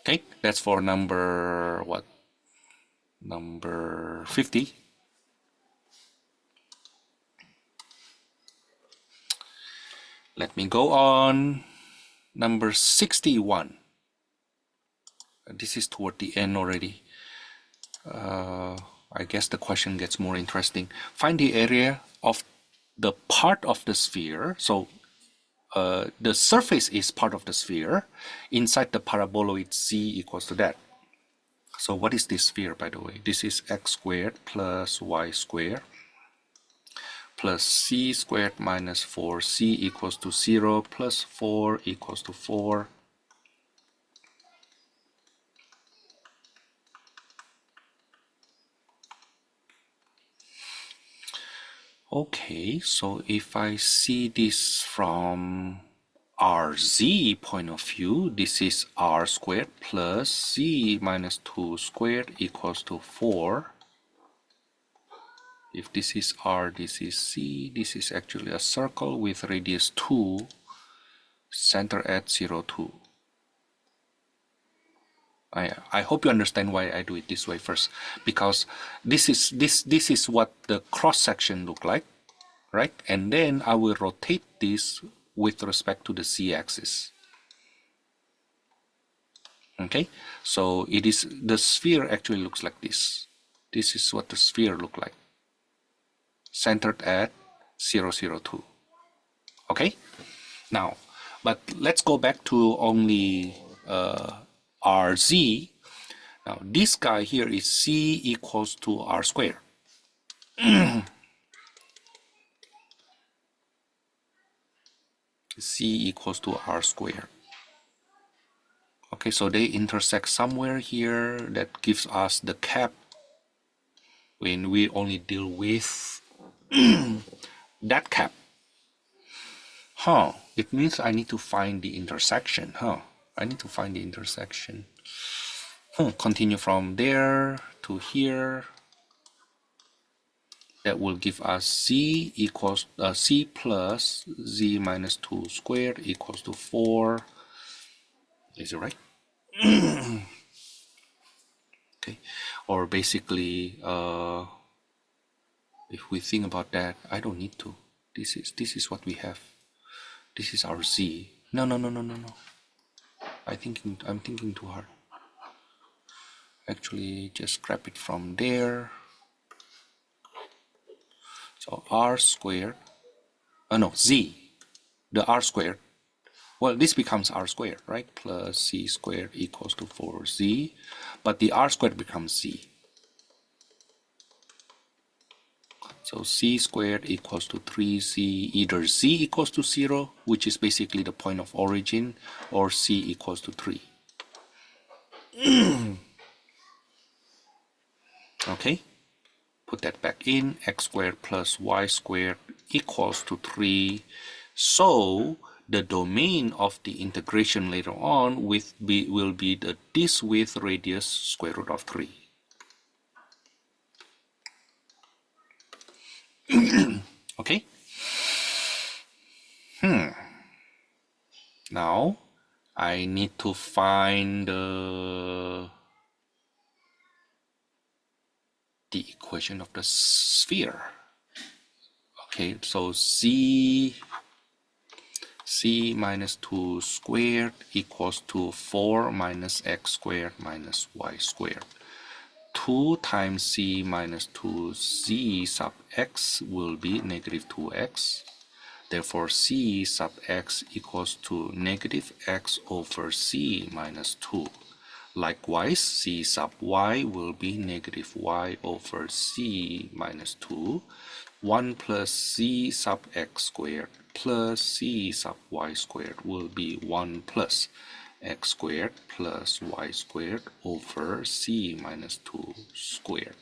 Okay, that's for number what? Number 50. Let me go on number 61. This is toward the end already. I guess the question gets more interesting. Find the area of the part of the sphere. So the surface is part of the sphere. Inside the paraboloid c equals to that. So what is this sphere, by the way? This is x squared plus y squared plus c squared minus 4c equals to 0 plus 4 equals to 4. Okay, so if I see this from RZ point of view, this is r squared plus c minus 2 squared equals to 4. If this is r, this is c, this is actually a circle with radius 2, center at 0, 2. I hope you understand why I do it this way first, because this is what the cross section look like, right? And then I will rotate this with respect to the z-axis. Okay, so it is the sphere actually looks like this. This is what the sphere look like, centered at 0, 0, 2. Okay, now, but let's go back to only RZ. Now this guy here is C equals to R squared. C equals to R squared. Okay, so they intersect somewhere here. That gives us the cap when we only deal with that cap. Huh, it means I need to find the intersection, huh? I need to find the intersection. Continue from there to here. That will give us c equals c plus z minus 2 squared equals to 4. Is it right? Okay. Or basically, if we think about that, I don't need to. This is what we have. This is our z. No. I'm thinking too hard. Actually, just grab it from there. So r squared. No, z. The r squared. Well, this becomes r squared, right? Plus c squared equals to 4z. But the r squared becomes z. So c squared equals to 3z. Either z equals to 0, which is basically the point of origin, or c equals to 3. Okay? Put that back in. X squared plus y squared equals to 3. So the domain of the integration later on will be this with radius square root of 3. Okay? Now I need to find the equation of the sphere. Okay, so c minus 2 squared equals to 4 minus x squared minus y squared. 2 times c minus 2z sub x will be negative 2x. Therefore, c sub x equals to negative x over c minus 2. Likewise, c sub y will be negative y over c minus 2. 1 plus c sub x squared plus c sub y squared will be 1 plus x squared plus y squared over c minus 2 squared.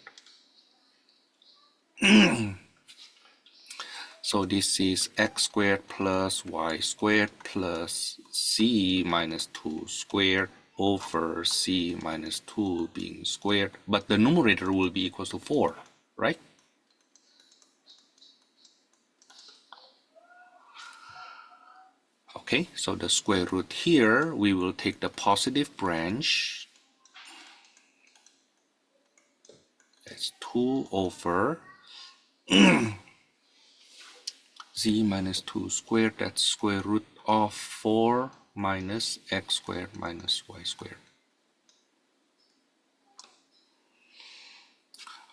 So this is x squared plus y squared plus c minus 2 squared over c minus 2 being squared. But the numerator will be equal to 4, right? Okay, so the square root here, we will take the positive branch. That's 2 over z minus 2 squared. That's square root of 4 minus x squared minus y squared.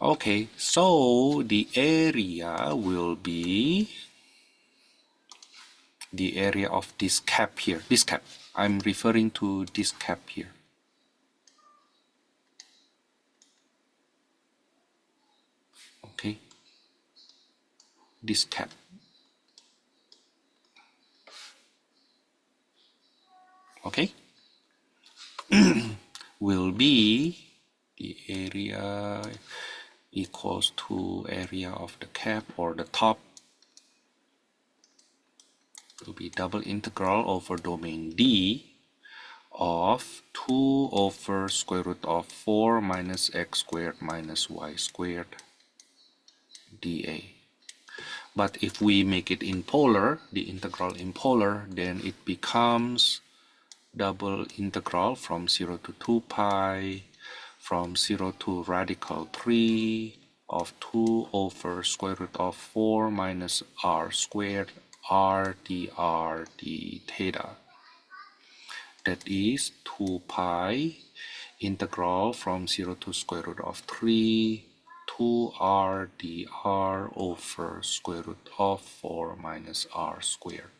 Okay, so the area will be the area of this cap here. This cap. I'm referring to this cap here. Okay. This cap. Okay. Will be the area equals to area of the cap, or the top will be double integral over domain D of 2 over square root of 4 minus x squared minus y squared dA. But if we make it in polar, the integral in polar, then it becomes double integral from 0 to 2 pi, from 0 to radical 3 of 2 over square root of 4 minus r squared r dr d theta. That is 2 pi integral from 0 to square root of 3 2r dr over square root of 4 minus r squared.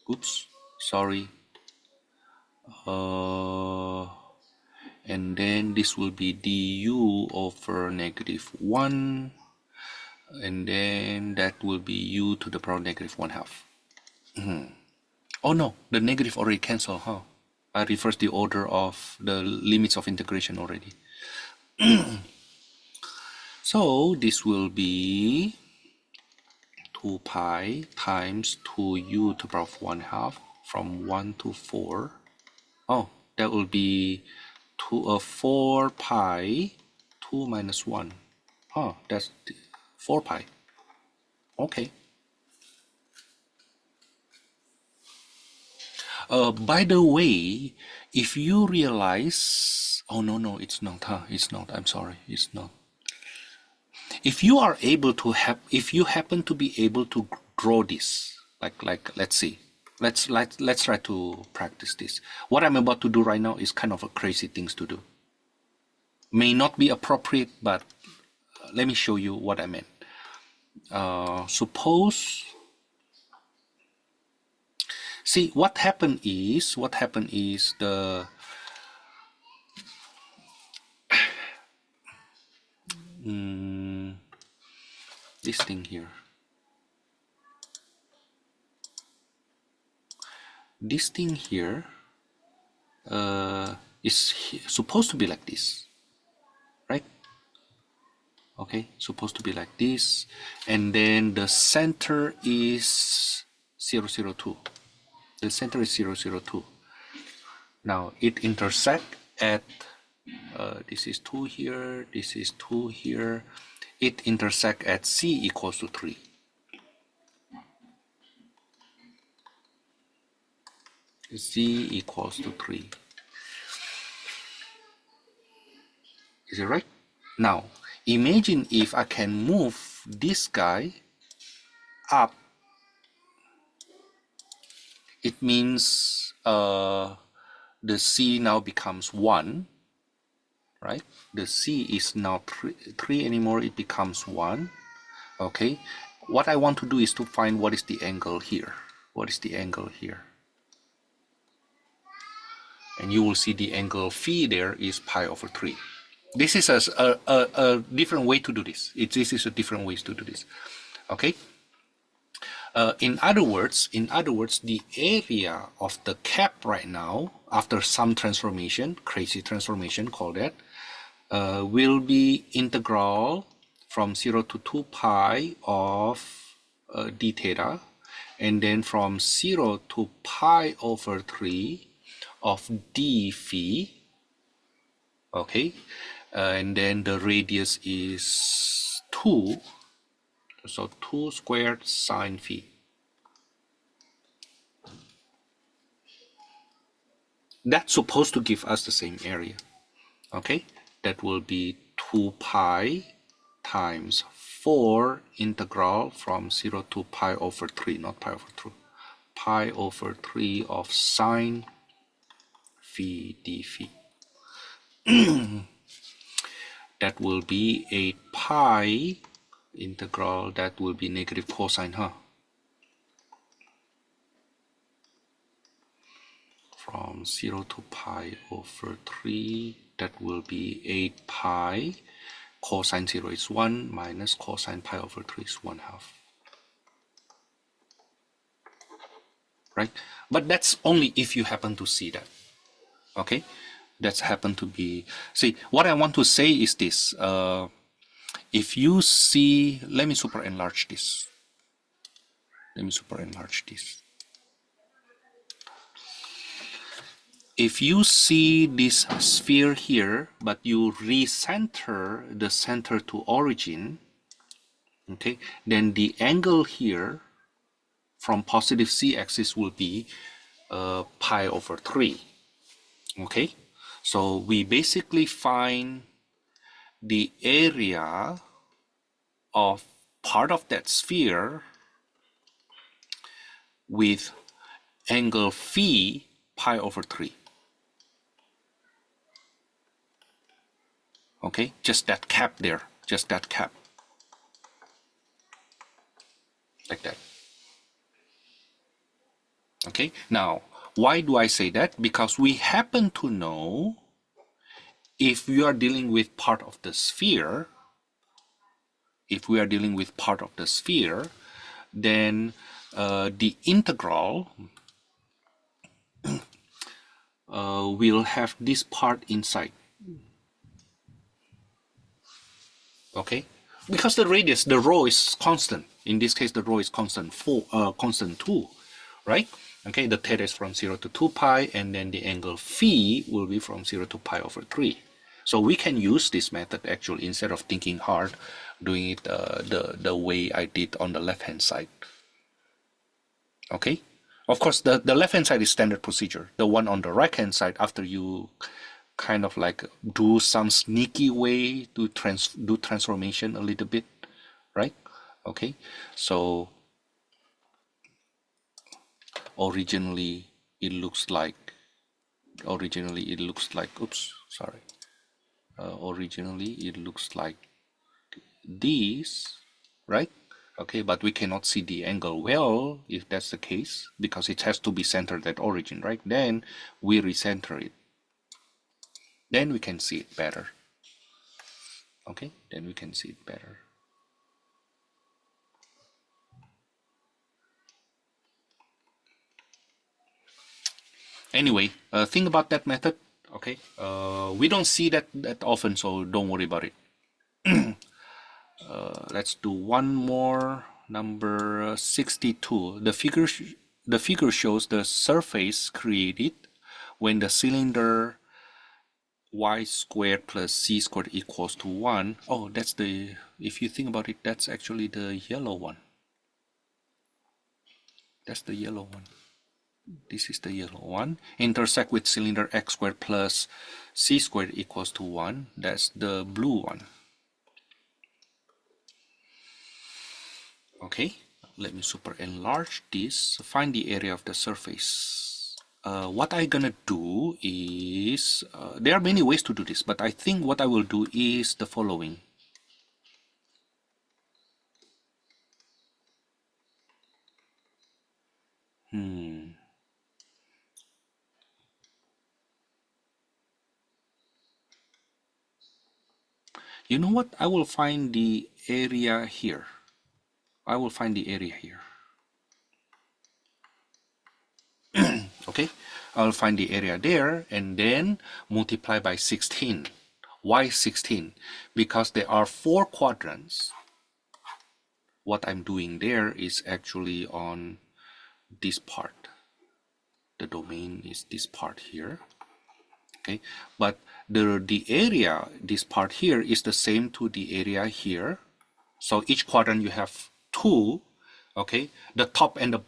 oops, sorry, and then this will be du over -1, and then that will be u to the power -1/2. Oh no, the negative already cancel, huh? I reversed the order of the limits of integration already. So this will be 2 pi times 2u to the power of 1/2 from 1 to 4. Oh, that will be 4 pi 2 minus 1. Oh, that's 4 pi. Okay. By the way, if you realize, oh no, it's not, huh? It's not. I'm sorry, it's not. If you are able to have, if you happen to be able to draw this, like let's see, let's try to practice this. What I'm about to do right now is kind of a crazy things to do. May not be appropriate, but let me show you what I meant. Suppose, see what happened is the this thing here. This thing here is supposed to be like this, right? Okay, supposed to be like this, and then the center is 002. The center is 002. Now it intersect at this is 2 here, this is 2 here. It intersect at c equals to 3. Z equals to 3. Is it right? Now, imagine if I can move this guy up. It means the C now becomes 1, right? The C is now 3 anymore. It becomes 1. Okay. What I want to do is to find what is the angle here. What is the angle here? And you will see the angle phi there is pi over 3. This is a different way to do this. This is a different ways to do this. Okay. In other words, the area of the cap right now, after some transformation, crazy transformation, call that, will be integral from 0 to 2 pi of d theta, and then from 0 to pi over 3 of d phi. Okay, and then the radius is 2, so 2 squared sine phi. That's supposed to give us the same area. Okay, that will be 2 pi times 4 integral from 0 to pi over 3, not pi over 2, pi over 3 of sine phi d phi. That will be 8 pi integral, that will be negative cosine, huh? From 0 to pi over 3, that will be 8 pi. Cosine 0 is 1 minus cosine pi over 3 is 1/2. Right? But that's only if you happen to see that. Okay? That's happen to be. See, what I want to say is this. If you see, let me super enlarge this. Let me super enlarge this. If you see this sphere here, but you recenter the center to origin, okay, then the angle here from positive c-axis will be pi over 3. Okay, so we basically find the area of part of that sphere with angle phi pi over 3. Okay, just that cap there, just that cap, like that. Okay, now why do I say that? Because we happen to know if we are dealing with part of the sphere, then the integral will have this part inside. Okay, because the radius, the rho is constant. In this case, the rho is constant constant 2, right? Okay, the theta is from 0 to 2 pi, and then the angle phi will be from 0 to pi over 3. So we can use this method actually instead of thinking hard, doing it the way I did on the left hand side. Okay, of course the left hand side is standard procedure. The one on the right hand side, after you kind of like do some sneaky way to do transformation a little bit, right? Okay, so originally it looks like oops, sorry, originally it looks like this, right? Okay, but we cannot see the angle well if that's the case, because it has to be centered at origin, right? Then we recenter it, then we can see it better. Okay, then we can see it better. Anyway, think about that method. Okay, we don't see that often, so don't worry about it. Let's do one more, number 62. The figure shows the surface created when the cylinder y squared plus c squared equals to 1. Oh, that's the, if you think about it, that's actually the yellow one. That's the yellow one. This is the yellow one. Intersect with cylinder x squared plus c squared equals to 1. That's the blue one. Okay, let me super enlarge this. Find the area of the surface. What I'm gonna do is, there are many ways to do this, but I think what I will do is the following. You know what? I will find the area here. Okay, I'll find the area there and then multiply by 16. Why 16? Because there are 4 quadrants. What I'm doing there is actually on this part. The domain is this part here. Okay, but the area, this part here, is the same to the area here. So each quadrant you have 2. Okay, the top and the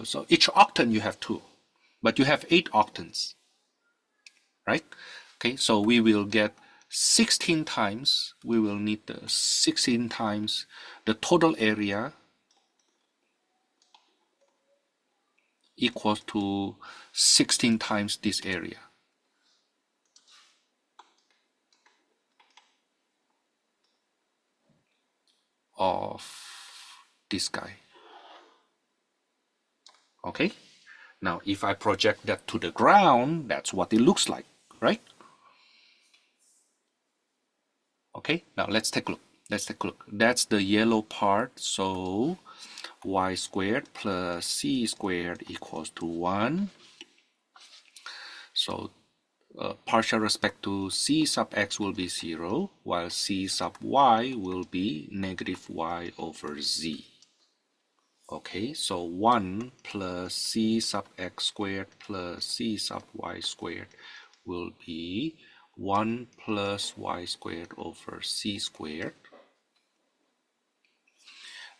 so each octant you have 2, but you have 8 octants, right? Okay, so we will get 16 times, we will need the 16 times the total area equals to 16 times this area of this guy. Okay, now if I project that to the ground, that's what it looks like, right? Okay, now let's take a look. That's the yellow part. So y squared plus c squared equals to 1. So partial respect to c sub x will be 0, while c sub y will be negative y over z. Okay, so 1 plus c sub x squared plus c sub y squared will be 1 plus y squared over c squared.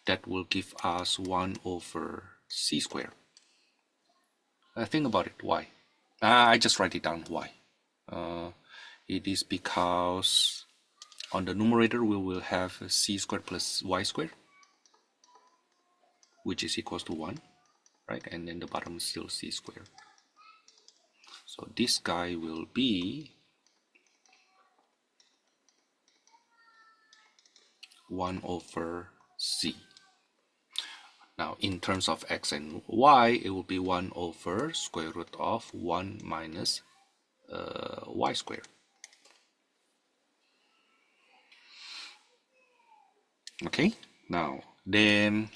That will give us 1 over c squared. Think about it, why? I just write it down, why. It is because on the numerator we will have c squared plus y squared, which is equals to 1, right? And then the bottom is still c squared. So this guy will be 1 over z. Now, in terms of x and y, it will be 1 over square root of 1 minus y squared. Okay, now then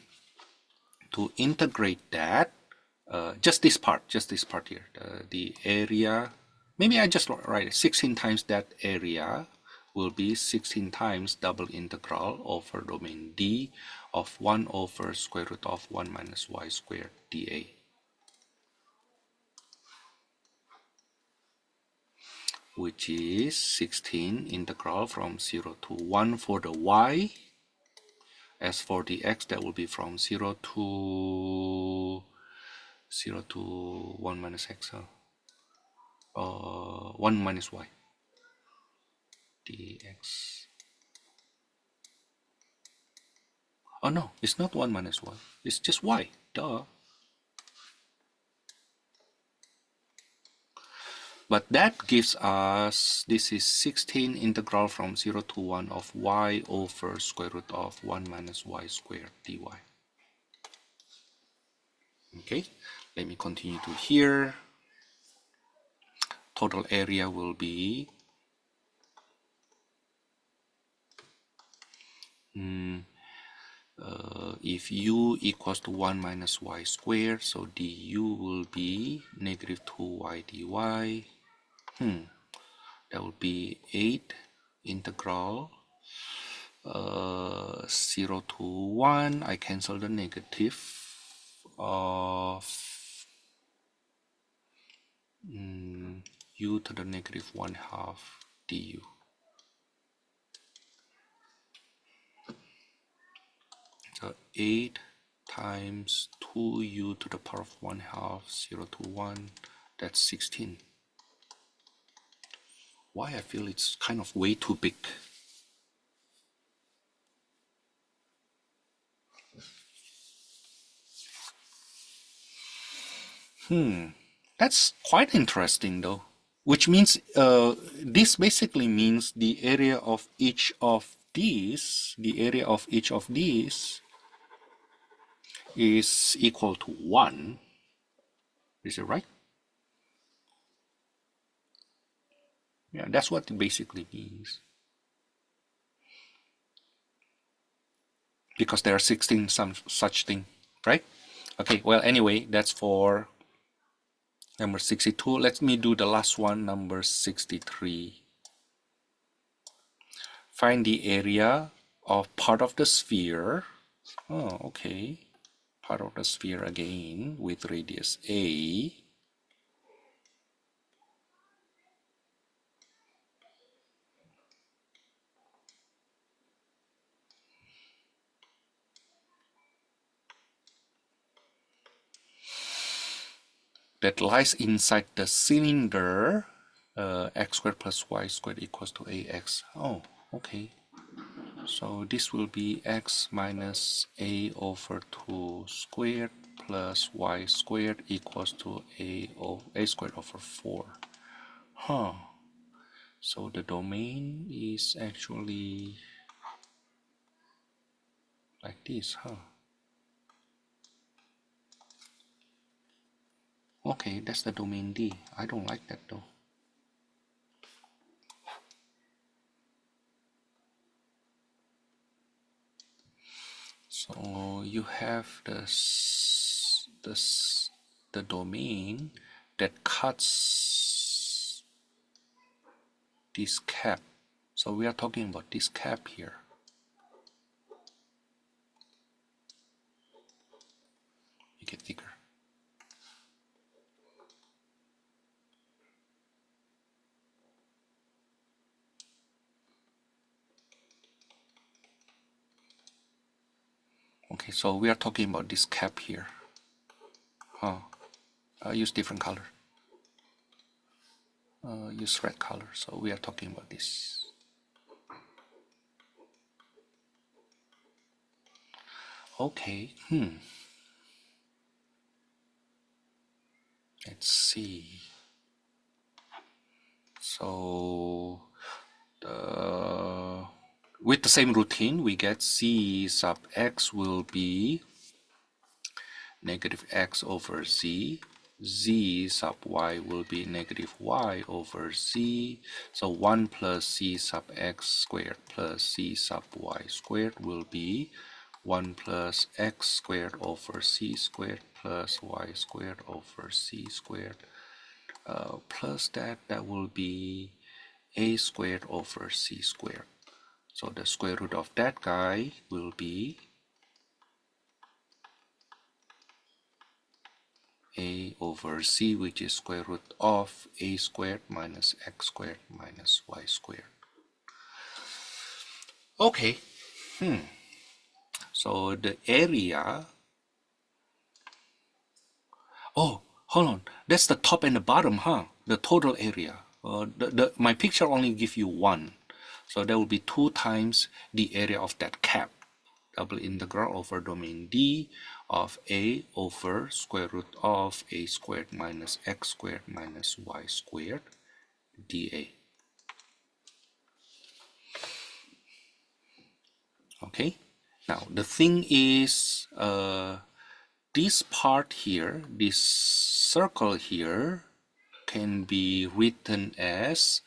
to integrate that, just this part here, the area, maybe I just write it, 16 times that area will be 16 times double integral over domain D of 1 over square root of 1 minus y squared dA. Which is 16 integral from 0 to 1 for the y. As for the x, that will be from 0 to 1 minus x, 1 minus y dx. Oh no, it's not 1 minus y, it's just y, duh. But that gives us, this is 16 integral from 0 to 1 of y over square root of 1 minus y squared dy. Okay, let me continue to here. Total area will be if u equals to 1 minus y squared, so du will be negative 2y dy. That will be 8 integral 0 to 1. I cancel the negative of u to the negative 1/2 du. So 8 times 2u to the power of 1/2, 0 to 1, that's 16. Why I feel it's kind of way too big. That's quite interesting though. Which means this basically means the area of each of these, is equal to 1. Is it right? Yeah, that's what it basically means. Because there are 16 some such thing, right? Okay, well, anyway, that's for number 62. Let me do the last one, number 63. Find the area of part of the sphere. Oh, okay. Part of the sphere again with radius a. That lies inside the cylinder x squared plus y squared equals to ax. Oh, okay. So this will be x minus a over 2 squared plus y squared equals to a squared over 4. Huh. So the domain is actually like this, huh? Okay, that's the domain D. I don't like that though. So you have the domain that cuts this cap. So we are talking about this cap here. Make it thicker. Okay, so we are talking about this cap here. Use different color. Use red color. So we are talking about this. Okay. Let's see. So with the same routine, we get c sub x will be negative x over z. Z sub y will be negative y over z. So 1 plus c sub x squared plus c sub y squared will be 1 plus x squared over c squared plus y squared over c squared. Plus that will be a squared over c squared. So the square root of that guy will be a over c, which is square root of a squared minus x squared minus y squared. Okay, so the area, oh, hold on, that's the top and the bottom, huh? The total area. My picture only give you one, so that will be 2 times the area of that cap. Double integral over domain D of a over square root of a squared minus x squared minus y squared dA. Okay, now the thing is, this part here, this circle here, can be written as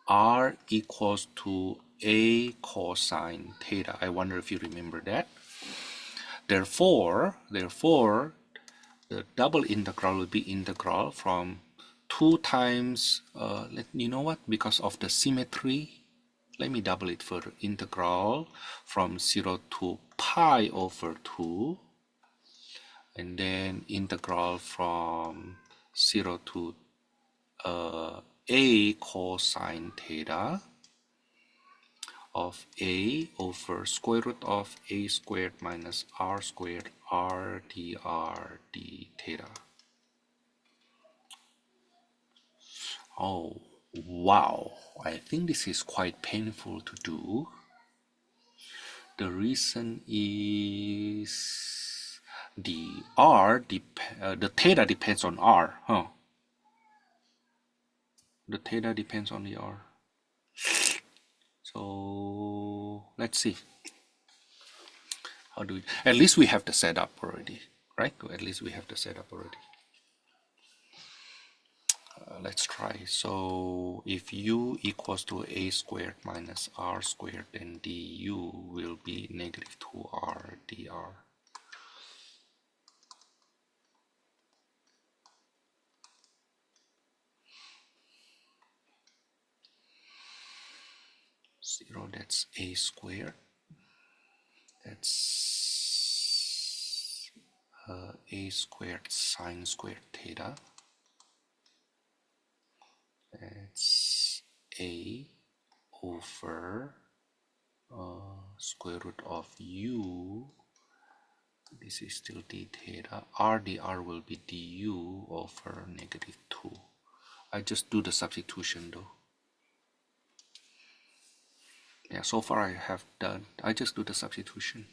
r equals to a cosine theta. I wonder if you remember that. Therefore, the double integral will be integral from 2 times, you know what, because of the symmetry, let me double it further. Integral from 0 to pi over 2, and then integral from 0 to a cosine theta of a over square root of a squared minus r squared r dr d theta. Oh, wow. I think this is quite painful to do. The reason is the the theta depends on r, huh? The theta depends on the r. So let's see. How do we? At least we have the setup already, right? At least we have the setup already. Let's try. So if u equals to a squared minus r squared, then du will be negative 2r dr. Zero, that's a squared. That's a squared sine squared theta. That's a over square root of u. This is still d theta. R dr will be du over negative 2. I just do the substitution though. Yeah, so far I have done. I just do the substitution.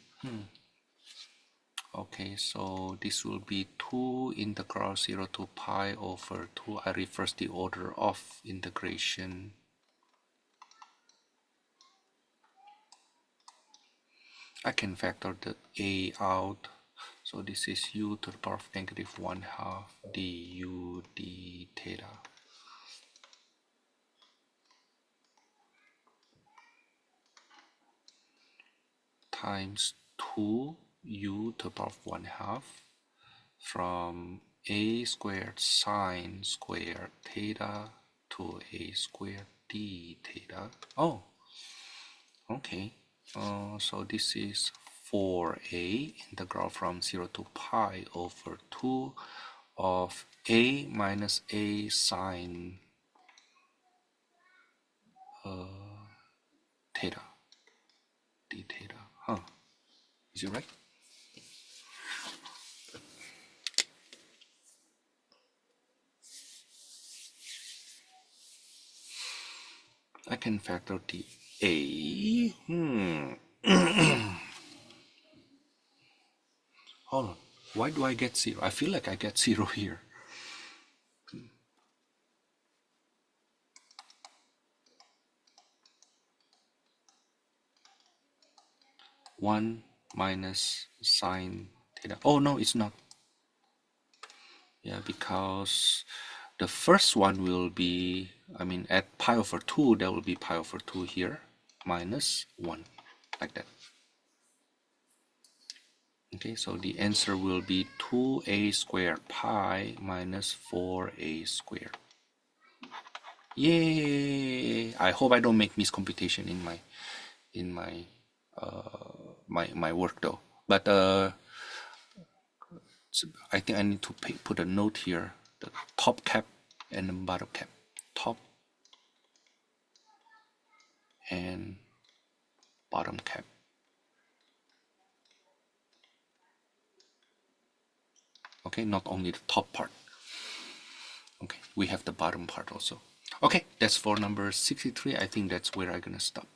Okay, so this will be 2 integral 0 to pi over 2. I reverse the order of integration. I can factor the a out. So this is u to the power of negative 1/2 du d theta. Times 2u to the power of 1/2 from a squared sine squared theta to a squared d theta. Oh, okay. So this is 4a integral from 0 to pi over 2 of a minus a sine theta d theta. Huh? Is it right? I can factor the a. Hold on. Why do I get 0? I feel like I get 0 here. 1 minus sine theta. Oh no, it's not. Yeah, because the first one will be, I mean, at pi over 2, there will be pi over 2 here, minus 1, like that. Okay, so the answer will be 2a squared pi minus 4a squared. Yay! I hope I don't make miscomputation in my work though. But I think I need to put a note here: the top cap and the bottom cap. Top and bottom cap. Okay, not only the top part. Okay, we have the bottom part also. Okay, that's for number 63. I think that's where I'm gonna stop.